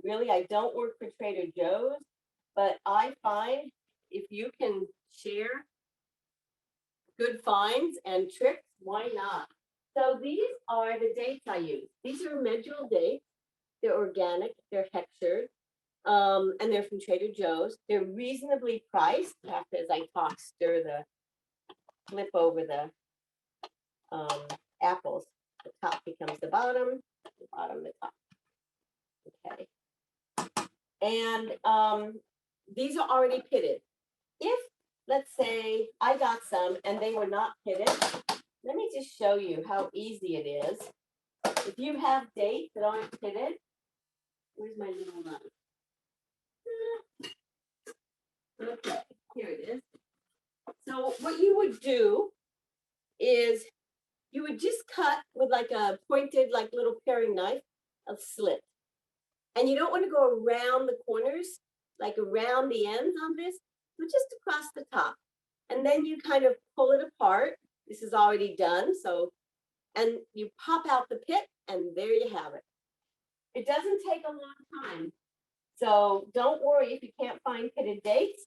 Really, I don't work for Trader Joe's, but I find if you can share good finds and tricks, why not? So these are the dates I use. These are Medjool Dates. They're organic, they're hextured, and they're from Trader Joe's. They're reasonably priced. After, as I talk, flip over the apples. The top becomes the bottom the top. Okay. And these are already pitted. If, let's say, I got some and they were not pitted, let me just show you how easy it is. If you have dates that aren't pitted, where's my little knife? Okay, here it is. So what you would do is you would just cut with like a pointed, like little paring knife, a slit. And you don't want to go around the corners, like around the ends on this, but just across the top. And then you kind of pull it apart. This is already done. So, and you pop out the pit and there you have it. It doesn't take a long time. So don't worry if you can't find pitted dates.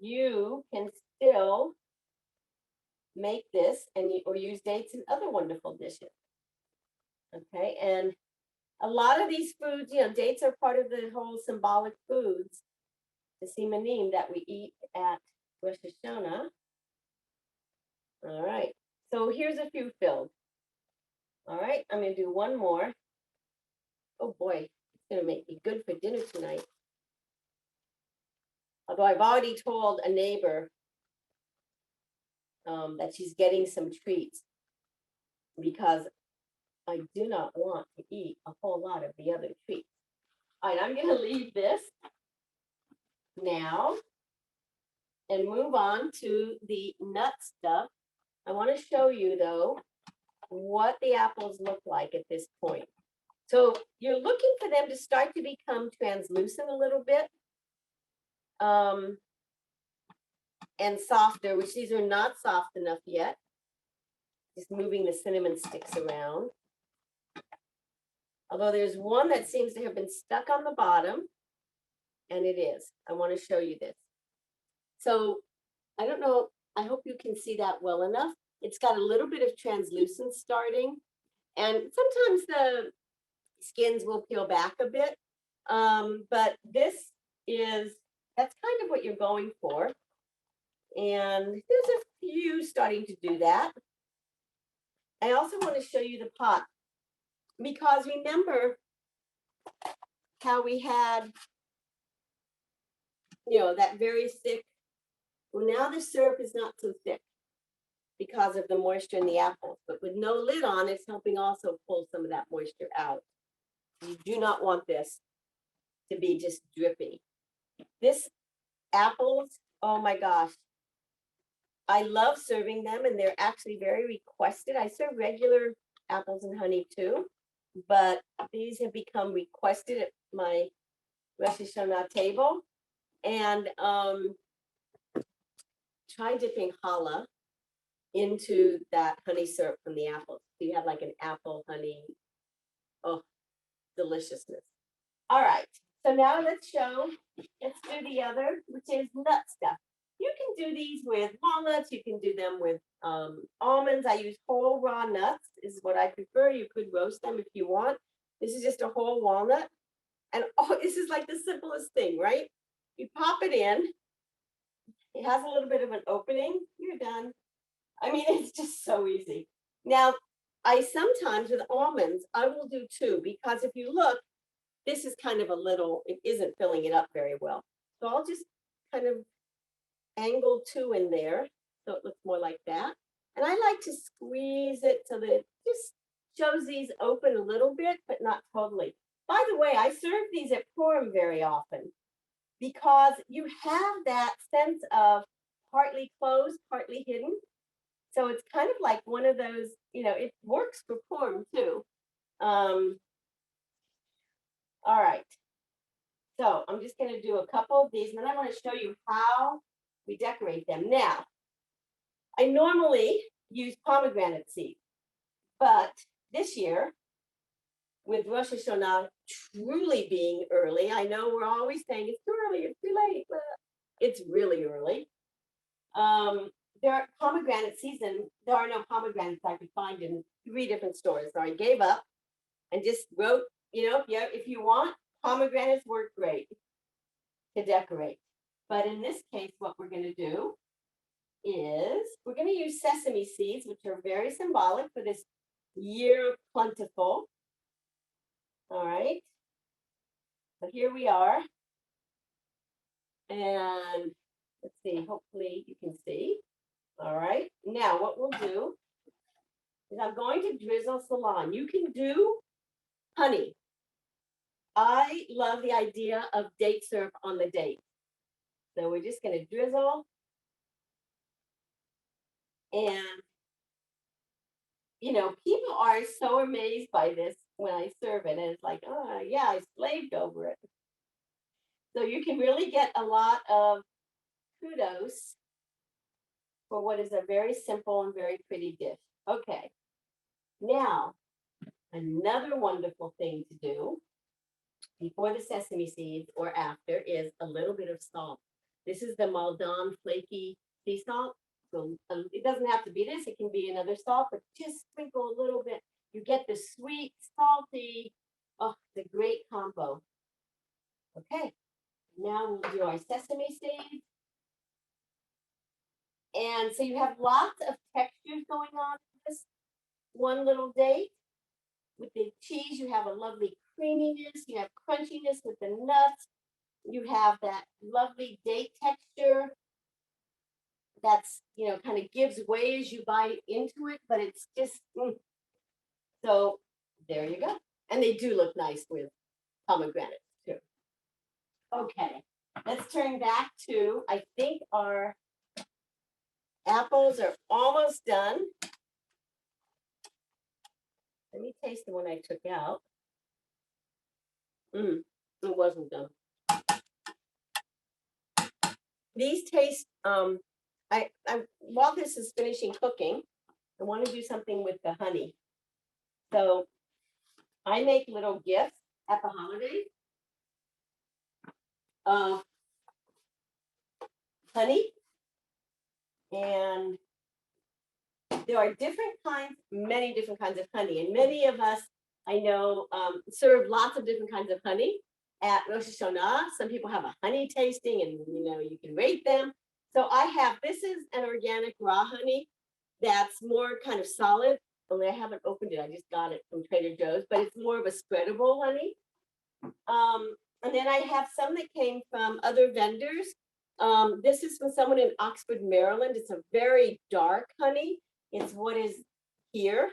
You can still make this or use dates in other wonderful dishes. Okay, and a lot of these foods, dates are part of the whole symbolic foods, the simanim that we eat at Rosh Hashanah. All right, so here's a few filled. All right, I'm gonna do one more. Oh boy, it's gonna make me good for dinner tonight. Although I've already told a neighbor that she's getting some treats because I do not want to eat a whole lot of the other treats. All right, I'm gonna leave this now and move on to the nut stuff. I want to show you though what the apples look like at this point. So you're looking for them to start to become translucent a little bit and softer, which these are not soft enough yet. Just moving the cinnamon sticks around. Although there's one that seems to have been stuck on the bottom, and it is. I want to show you this. So I don't know, I hope you can see that well enough. It's got a little bit of translucence starting, and sometimes the skins will peel back a bit, but that's kind of what you're going for. And there's a few starting to do that. I also want to show you the pot, because remember how we had, that very thick, well, now the syrup is not so thick because of the moisture in the apples, but with no lid on, it's helping also pull some of that moisture out. You do not want this to be just drippy. This apples, oh my gosh. I love serving them, and they're actually very requested. I serve regular apples and honey too, but these have become requested at my Rosh Hashanah table. And try dipping challah into that honey syrup from the apples. So you have like an apple honey, oh, deliciousness. All right, so now let's do the other, which is nut stuff. You can do these with walnuts, you can do them with almonds. I use whole raw nuts is what I prefer. You could roast them if you want. This is just a whole walnut. And this is like the simplest thing, right? You pop it in. It has a little bit of an opening. You're done. I mean, it's just so easy. Now, I sometimes with almonds, I will do two, because if you look, this is kind of it isn't filling it up very well. So I'll just kind of angle two in there so it looks more like that. And I like to squeeze it so that it just shows these open a little bit, but not totally. By the way, I serve these at Purim very often because you have that sense of partly closed, partly hidden. So it's kind of like one of those, it works for Purim too. All right. So I'm just going to do a couple of these, and then I want to show you how we decorate them. Now, I normally use pomegranate seeds, but this year, with Rosh Hashanah truly being early, I know we're always saying it's too early, it's too late, but it's really early. There are pomegranate season. There are no pomegranates I could find in 3 different stores, so I gave up and just wrote, if you want, pomegranates work great to decorate. But in this case, what we're going to do is we're going to use sesame seeds, which are very symbolic for this year of plentiful. All right. So here we are. And let's see, hopefully you can see. All right. Now what we'll do is I'm going to drizzle salon. You can do honey. I love the idea of date syrup on the date. So we're just going to drizzle. And, people are so amazed by this when I serve it. And it's like, oh, yeah, I slaved over it. So you can really get a lot of kudos for what is a very simple and very pretty dish. Okay. Now, another wonderful thing to do before the sesame seeds or after is a little bit of salt. This is the Maldon Flaky sea salt. So it doesn't have to be this, it can be another salt, but just sprinkle a little bit. You get the sweet, salty, oh, the great combo. Okay, now we'll do our sesame seeds. And so you have lots of textures going on in this one little date. With the cheese, you have a lovely creaminess, you have crunchiness with the nuts, you have that lovely date texture that's, kind of gives way as you bite into it, but it's just, So there you go. And they do look nice with pomegranates too. Okay, let's turn back to, I think our apples are almost done. Let me taste the one I took out. It wasn't done. These taste, I while this is finishing cooking, I want to do something with the honey. So I make little gifts at the holidays of honey. And there are many different kinds of honey. And many of us, I know, serve lots of different kinds of honey at Rosh Hashanah. Some people have a honey tasting and, you can rate them. So this is an organic raw honey that's more kind of solid. Only I haven't opened it. I just got it from Trader Joe's, but it's more of a spreadable honey. And then I have some that came from other vendors. This is from someone in Oxford, Maryland. It's a very dark honey. It's what is here.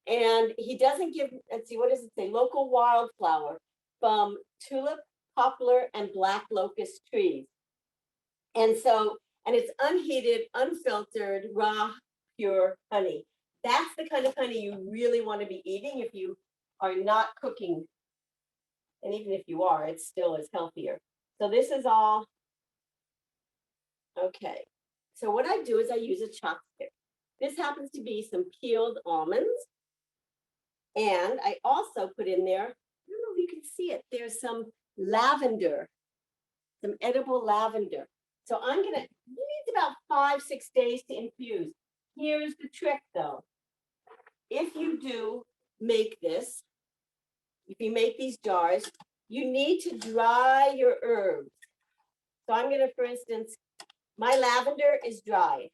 And he doesn't give, let's see, what does it say? Local wildflower from tulip, poplar, and black locust trees. And it's unheated, unfiltered, raw, pure honey. That's the kind of honey you really want to be eating if you are not cooking. And even if you are, it still is healthier. So this is all, okay. So what I do is I use a chopstick. This happens to be some peeled almonds. And I also put in there, I don't know if you can see it, there's some lavender, some edible lavender. So it needs about 5-6 days to infuse. Here's the trick though. If you do make this, if you make these jars, you need to dry your herbs. So I'm going to, for instance, my lavender is dry.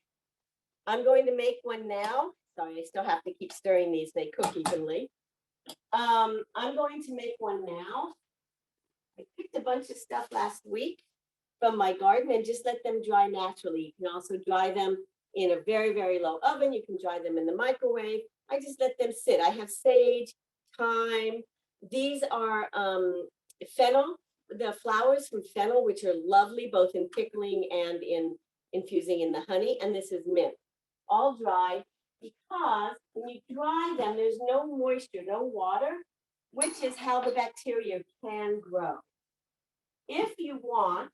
I'm going to make one now. Sorry, I still have to keep stirring these. They cook evenly. I'm going to make one now. I picked a bunch of stuff last week from my garden and just let them dry naturally. You can also dry them in a very, very low oven. You can dry them in the microwave. I just let them sit. I have sage, thyme. These are fennel, the flowers from fennel, which are lovely both in pickling and in infusing in the honey. And this is mint, all dry, because when you dry them, there's no moisture, no water, which is how the bacteria can grow. if you want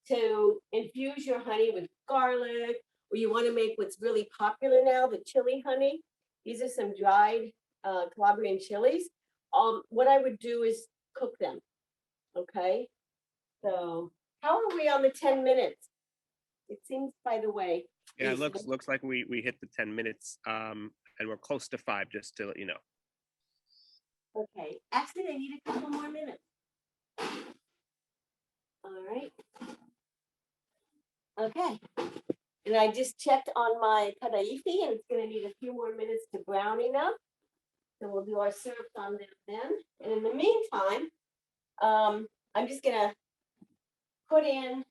to infuse your honey with garlic, or you want to make what's really popular now, the chili honey. These are some dried Calabrian chilies. What I would do is cook them. Okay. So how are we on the 10 minutes? It seems, by the way. Yeah, it looks like we hit the 10 minutes, and we're close to 5, just to let you know. Okay. Actually, I need a couple more minutes. All right. Okay. And I just checked on my Kadaif, and it's going to need a few more minutes to browning up. So we'll do our syrups on them then. And in the meantime, I'm just going to put in,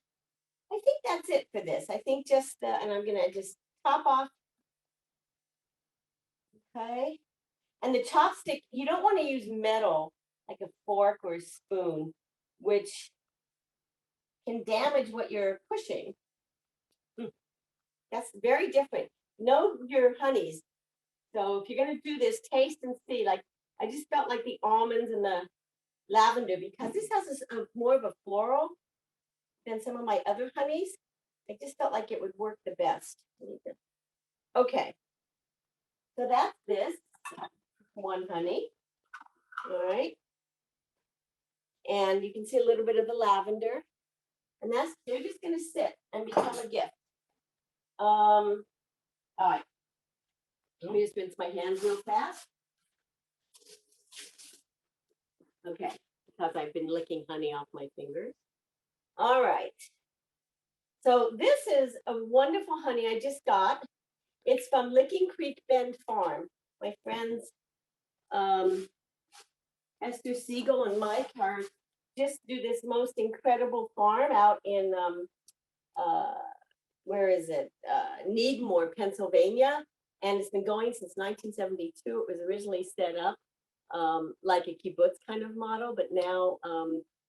I think that's it for this. I think just, and I'm going to just top off. Okay. And the chopstick, you don't want to use metal, like a fork or a spoon, which can damage what you're pushing. That's very different. Know your honeys. So if you're going to do this, taste and see. Like, I just felt like the almonds and the lavender, because this has more of a floral than some of my other honeys. I just felt like it would work the best. Okay. So that's this one honey. All right. And you can see a little bit of the lavender. And they're just going to sit and become a gift. All right. Let me just rinse my hands real fast. Okay, because I've been licking honey off my fingers. All right. So this is a wonderful honey I just got. It's from Licking Creek Bend Farm. My friends Esther Siegel and Mike are just do this most incredible farm out in where is it? Needmore, Pennsylvania. And it's been going since 1972. It was originally set up like a kibbutz kind of model, but now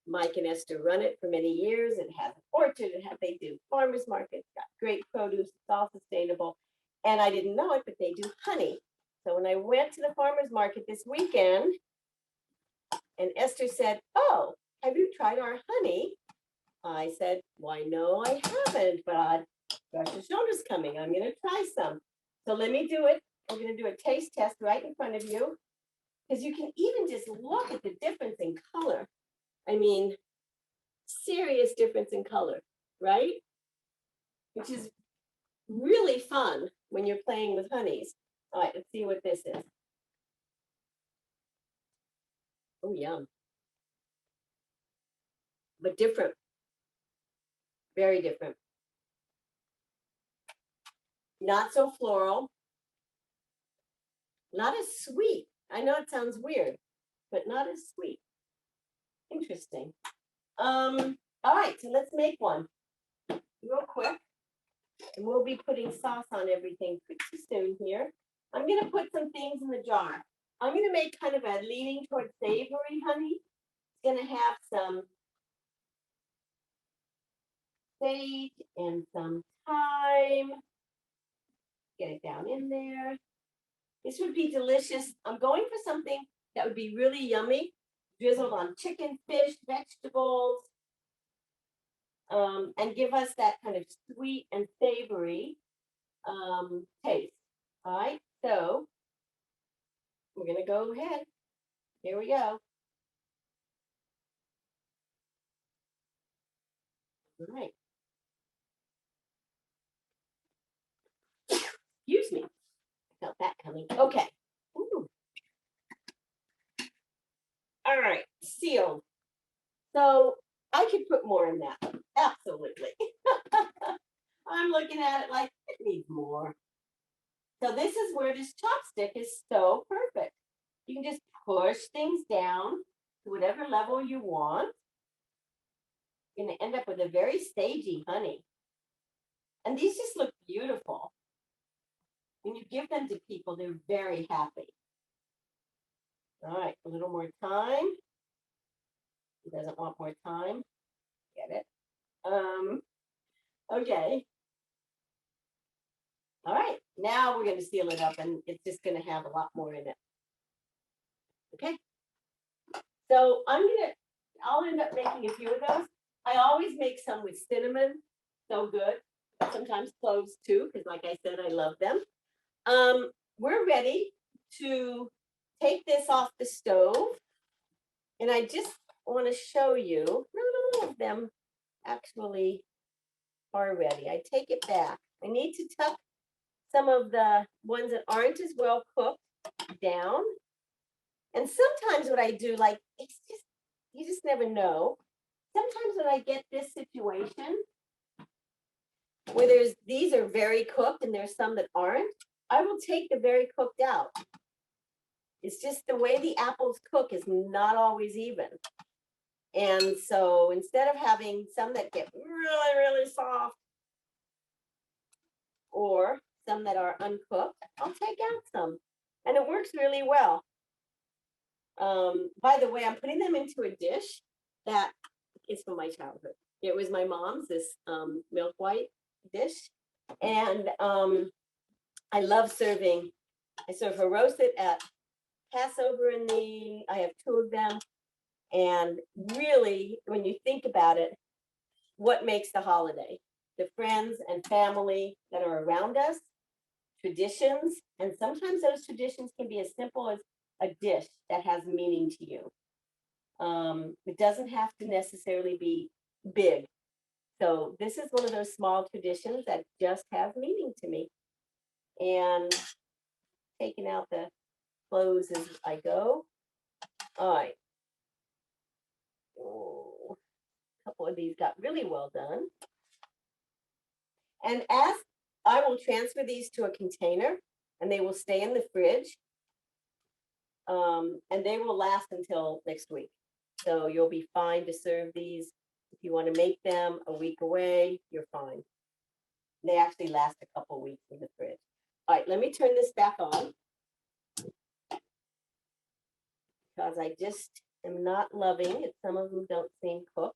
Mike and Esther run it for many years. It has an orchard, they do farmers markets, got great produce, it's all sustainable. And I didn't know it, but they do honey. So when I went to the farmers market this weekend, and Esther said, "Oh, have you tried our honey?" I said, "Why, no, I haven't, but Rosh Hashanah's coming. I'm going to try some. So let me do it. I'm going to do a taste test right in front of you, because you can even just look at the difference in color. I mean, serious difference in color, right? Which is really fun when you're playing with honeys. All right, let's see what this is. Oh, yum. But different. Very different. Not so floral. Not as sweet. I know it sounds weird, but not as sweet. Interesting. All right, so let's make one real quick. And we'll be putting sauce on everything pretty soon here. I'm going to put some things in the jar. I'm going to make kind of a leaning towards savory honey. It's going to have some sage and some thyme. Get it down in there. This would be delicious. I'm going for something that would be really yummy, drizzled on chicken, fish, vegetables, and give us that kind of sweet and savory taste. All right, so we're going to go ahead. Here we go. All right. Excuse me. I felt that coming. Okay. Ooh. All right. Sealed. So I could put more in that. Absolutely. I'm looking at it like it needs more. So this is where this chopstick is so perfect. You can just push things down to whatever level you want. You're going to end up with a very stagey honey. And these just look beautiful. When you give them to people, they're very happy. All right, a little more time. He doesn't want more time. Get it? Okay. All right, now we're going to seal it up, and it's just going to have a lot more in it. Okay. So I'll end up making a few of those. I always make some with cinnamon, so good. Sometimes cloves too, because like I said, I love them. We're ready to take this off the stove. And I just want to show you, not all of them actually are ready. I take it back. I need to tuck some of the ones that aren't as well cooked down. And sometimes what I do, like, it's just, you just never know. Sometimes when I get this situation where these are very cooked and there's some that aren't, I will take the very cooked out. It's just the way the apples cook is not always even. And so instead of having some that get really, really soft or some that are uncooked, I'll take out some. And it works really well. By the way, I'm putting them into a dish that is from my childhood. It was my mom's, this milk white dish. And I love serving. I serve her roasted at Passover I have 2 of them. And really, when you think about it, what makes the holiday? The friends and family that are around us, traditions, and sometimes those traditions can be as simple as a dish that has meaning to you. It doesn't have to necessarily be big. So this is one of those small traditions that just has meaning to me. And taking out the clothes as I go. All right. Oh, a couple of these got really well done. And as I will transfer these to a container and they will stay in the fridge. And they will last until next week. So you'll be fine to serve these. If you want to make them a week away, you're fine. They actually last a couple weeks in the fridge. All right, let me turn this back on. Because I just am not loving it. Some of them don't seem cooked.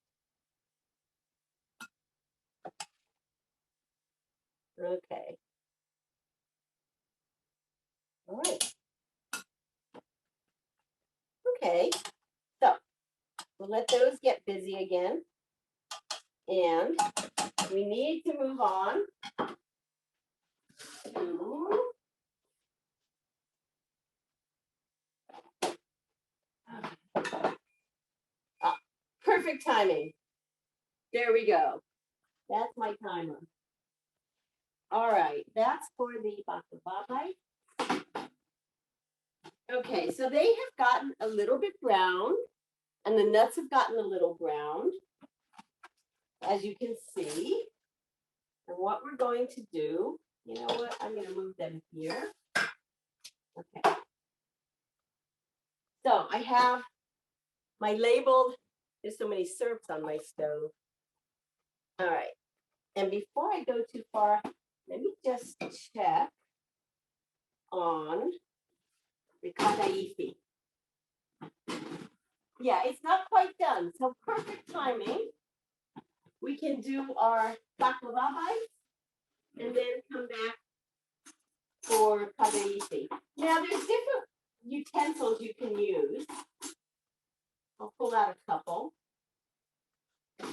Okay. All right. Okay. So we'll let those get busy again. And we need to move on to perfect timing. There we go. That's my timer. All right, that's for the baklava. Okay, so they have gotten a little bit brown, and the nuts have gotten a little brown, as you can see. And what we're going to do, you know what? I'm going to move them here. Okay. So I have my labeled, there's so many syrups on my stove. All right. And before I go too far, let me just check on the Kadaif. Yeah, it's not quite done. So perfect timing. We can do our baklava bites and then come back for Kadaif. Now there's different utensils you can use. I'll pull out a couple.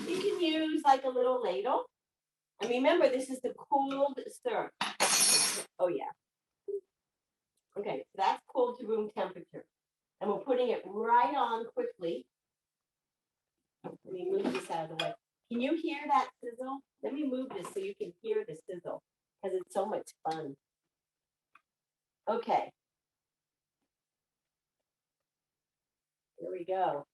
You can use like a little ladle. And remember, this is the cooled syrup. Oh yeah. Okay, so that's cooled to room temperature. And we're putting it right on quickly. Let me move this out of the way. Can you hear that sizzle? Let me move this so you can hear the sizzle because it's so much fun. Okay. Here we go.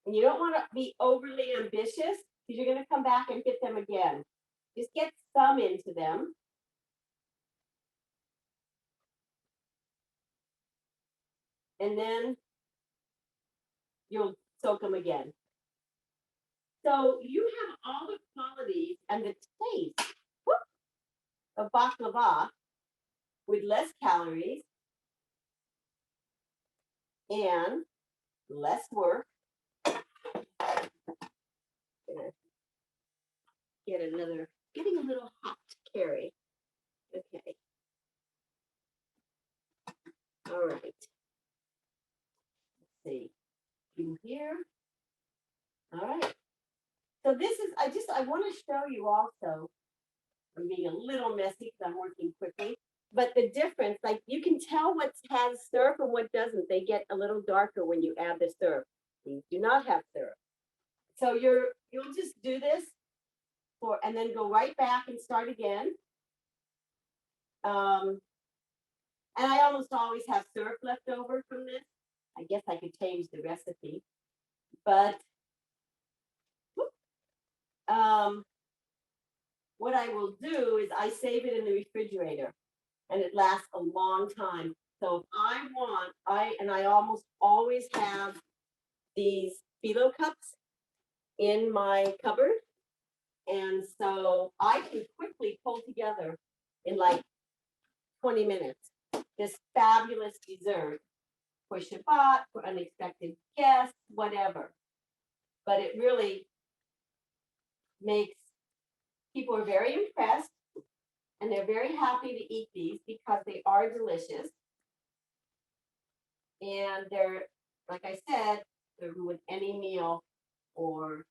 And you don't want to be overly ambitious because you're going to come back and hit them again. Just get some into them. And then you'll soak them again. So you have all the qualities and the taste of baklava with less calories and less work. Getting a little hot to carry. Okay. All right. want to show you also, I'm being a little messy because I'm working quickly, but the difference, like you can tell what has syrup and what doesn't. They get a little darker when you add the syrup. These do not have syrup. So you'll just do this and then go right back and start again. And I almost always have syrup left over from this. I guess I could change the recipe, but what I will do is I save it in the refrigerator and it lasts a long time. So if I almost always have these phyllo cups in my cupboard. And so I can quickly pull together in like 20 minutes this fabulous dessert for Shabbat, for unexpected guests, whatever. But it really makes people are very impressed and they're very happy to eat these because they are delicious. And they're, like I said, they're with any meal or,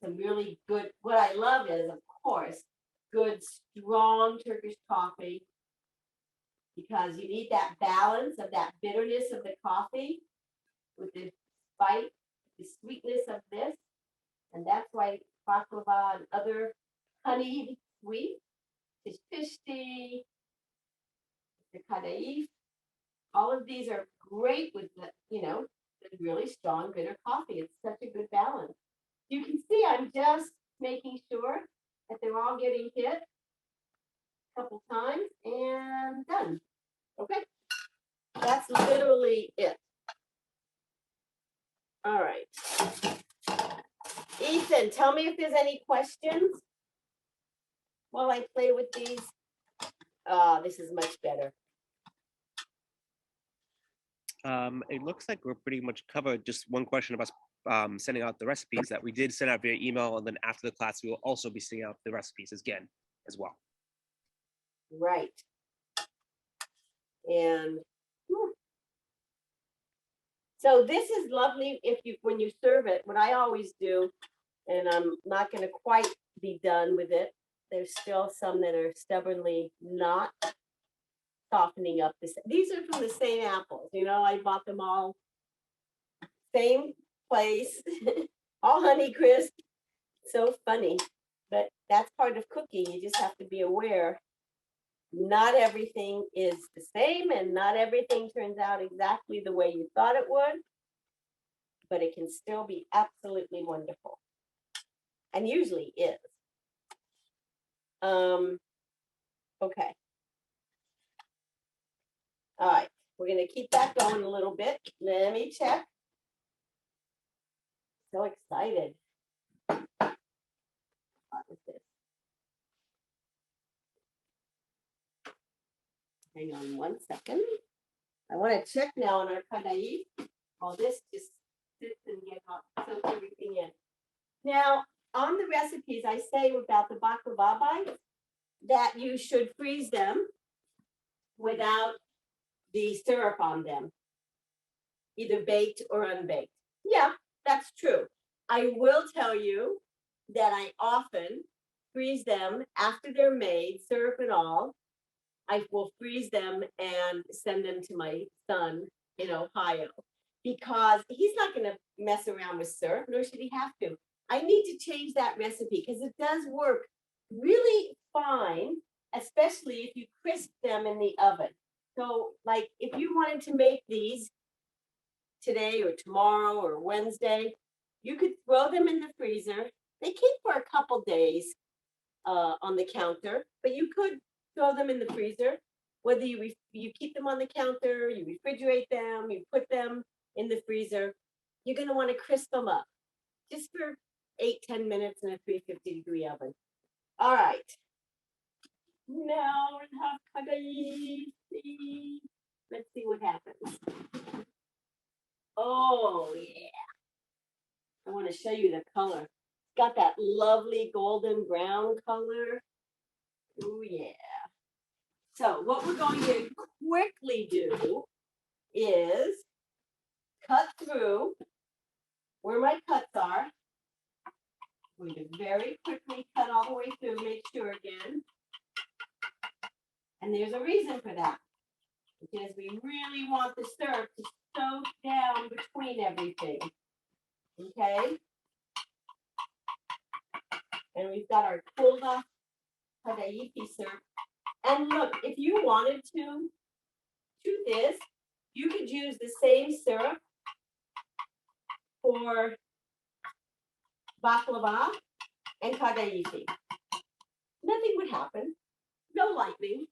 some really good. What I love is, of course, good, strong Turkish coffee because you need that balance of that bitterness of the coffee with the bite, the sweetness of this. And that's why baklava and other honeyed sweets, is pishti, the Kadaif, all of these are great with the really strong bitter coffee. It's such a good balance. You can see I'm just making sure that they're all getting hit a couple times and done. Okay, that's literally it. All right. Ethan, tell me if there's any questions while I play with these. This is much better. It looks like we're pretty much covered. Just one question about sending out the recipes that we did send out via email, and then after the class, we will also be sending out the recipes again as well. Right. And so this is lovely when you serve it. What I always do, and I'm not going to quite be done with it. There's still some that are stubbornly not softening up. These are from the same apples. I bought them all same place, all Honeycrisp. So funny, but that's part of cooking. You just have to be aware. Not everything is the same and not everything turns out exactly the way you thought it would, but it can still be absolutely wonderful. And usually is. Okay. All right, we're going to keep that going a little bit. Let me check. So excited. What is this? Hang on one second. I want to check now on our Kadaif. All this just sits and get hot, soak everything in. Now, on the recipes, I say about the baklava bites that you should freeze them without the syrup on them, either baked or unbaked. Yeah, that's true. I will tell you that I often freeze them after they're made, syrup and all. I will freeze them and send them to my son in Ohio because he's not going to mess around with syrup, nor should he have to. I need to change that recipe because it does work really fine, especially if you crisp them in the oven. So, like, if you wanted to make these today or tomorrow or Wednesday, you could throw them in the freezer. They keep for a couple days on the counter, but you could throw them in the freezer. Whether you keep them on the counter, you refrigerate them, you put them in the freezer, you're going to want to crisp them up just for 8-10 minutes in a 350-degree oven. All right. Now we have Kadaif. Let's see what happens. Oh, yeah. I want to show you the color. It's got that lovely golden brown color. Oh, yeah. So what we're going to quickly do is cut through where my cuts are. going to very quickly cut all the way through, make sure again. And there's a reason for that, because we really want the syrup to soak down between everything. Okay? And we've got our cooled off Kadaif syrup. And look, if you wanted to do this, you could use the same syrup for baklava and Kadaif. Nothing would happen. No lightning.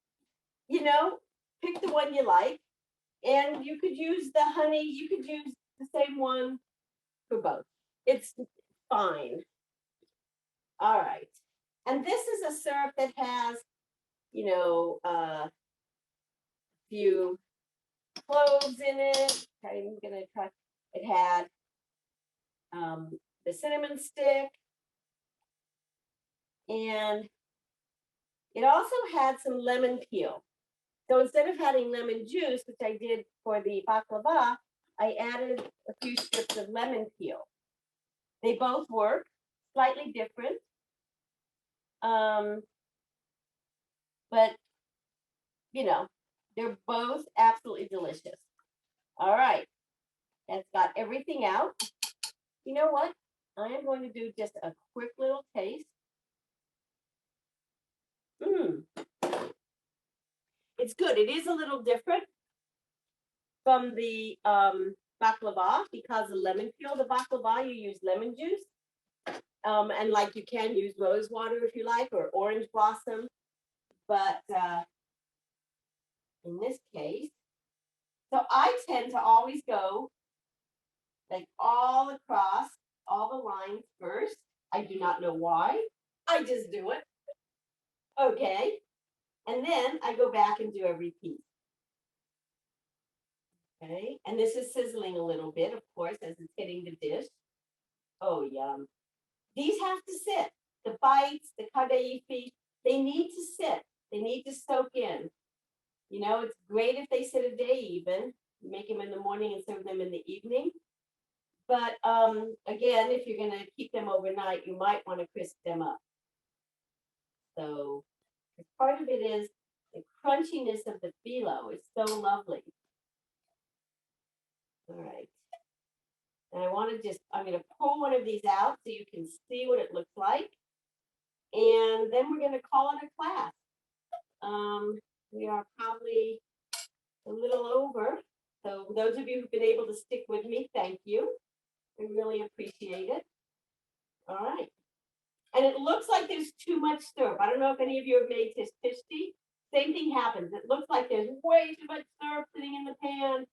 You know, pick the one you like. And you could use the honey, you could use the same one for both. It's fine. All right. And this is a syrup that has, you know, a few cloves in it. I'm gonna try. It had the cinnamon stick, and it also had some lemon peel. So instead of having lemon juice, which I did for the baklava, I added a few strips of lemon peel. They both work, slightly different. But, you know, they're both absolutely delicious. All right, that's got everything out. You know what? I am going to do just a quick little taste. It's good. It is a little different from the baklava because of lemon peel. The baklava, you use lemon juice. And like you can use rose water if you like, or orange blossom. But in this case, so I tend to always go like all across all the lines first. I do not know why. I just do it. Okay. And then I go back and do every piece. Okay. And this is sizzling a little bit, of course, as it's hitting the dish. Oh, yum. These have to sit. The bites, the Kadaif, they need to sit. They need to soak in. You know, it's great if they sit a day even. Make them in the morning and serve them in the evening. But again, if you're going to keep them overnight, you might want to crisp them up. So part of it is the crunchiness of the phyllo is so lovely. All right. And I want to just, I'm going to pull one of these out so you can see what it looks like. And then we're going to call it a class. We are probably a little over. So those of you who've been able to stick with me, thank you. I really appreciate it. All right. And it looks like there's too much syrup. I don't know if any of you have made tishti. Same thing happens. It looks like there's way too much syrup sitting in the pan.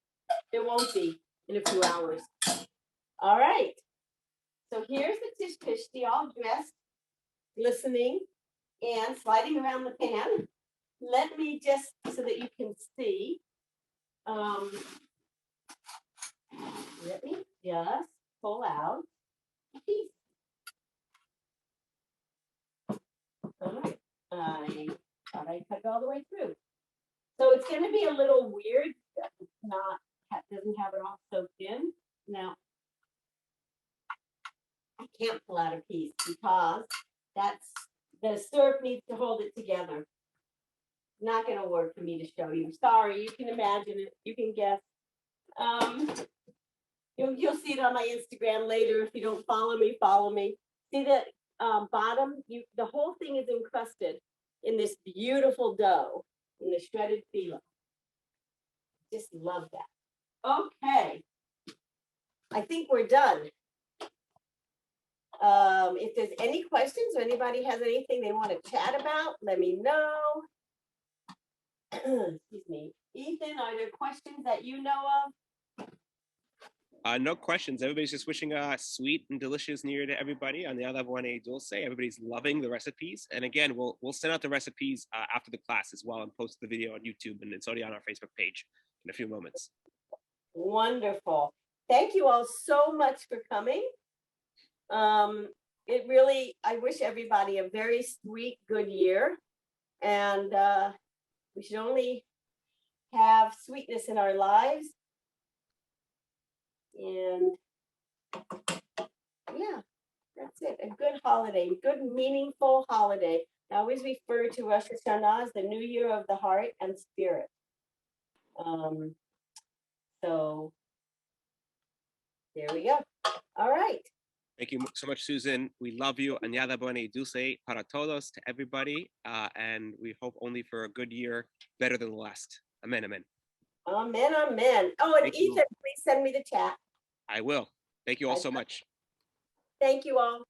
There won't be in a few hours. All right. So here's the tishti all dressed, glistening, and sliding around the pan. Let me just, so that you can see, let me just pull out a piece. All right. I thought I cut it all the way through. So it's going to be a little weird. It's not, doesn't have it all soaked in. Now, I can't pull out a piece because the syrup needs to hold it together. Not going to work for me to show you. Sorry, you can imagine it. You can guess. You'll see it on my Instagram later. If you don't follow me, follow me. See the bottom? The whole thing is encrusted in this beautiful dough, in the shredded phyllo. Just love that. Okay. I think we're done. If there's any questions or anybody has anything they want to chat about, let me know. Excuse me. Ethan, are there questions that you know of? No questions. Everybody's just wishing sweet and delicious New Year to everybody. On the other one, Dulce. Everybody's loving the recipes. And again, we'll send out the recipes after the class as well and post the video on YouTube, and it's already on our Facebook page in a few moments. Wonderful. Thank you all so much for coming. It really, I wish everybody a very sweet, good year. And we should only have sweetness in our lives. And yeah, That's it. A good holiday, good meaningful holiday. I always refer to Rosh Hashanah as the New Year of the heart and spirit. So there we go. All right. Thank you so much, Susan. We love you. Añada buena y dulce para todos, to everybody. And we hope only for a good year, better than the last. Amen, amen. Amen, amen. Oh, and Thank you. Ethan, please send me the chat. I will. Thank you all so much. Thank you all.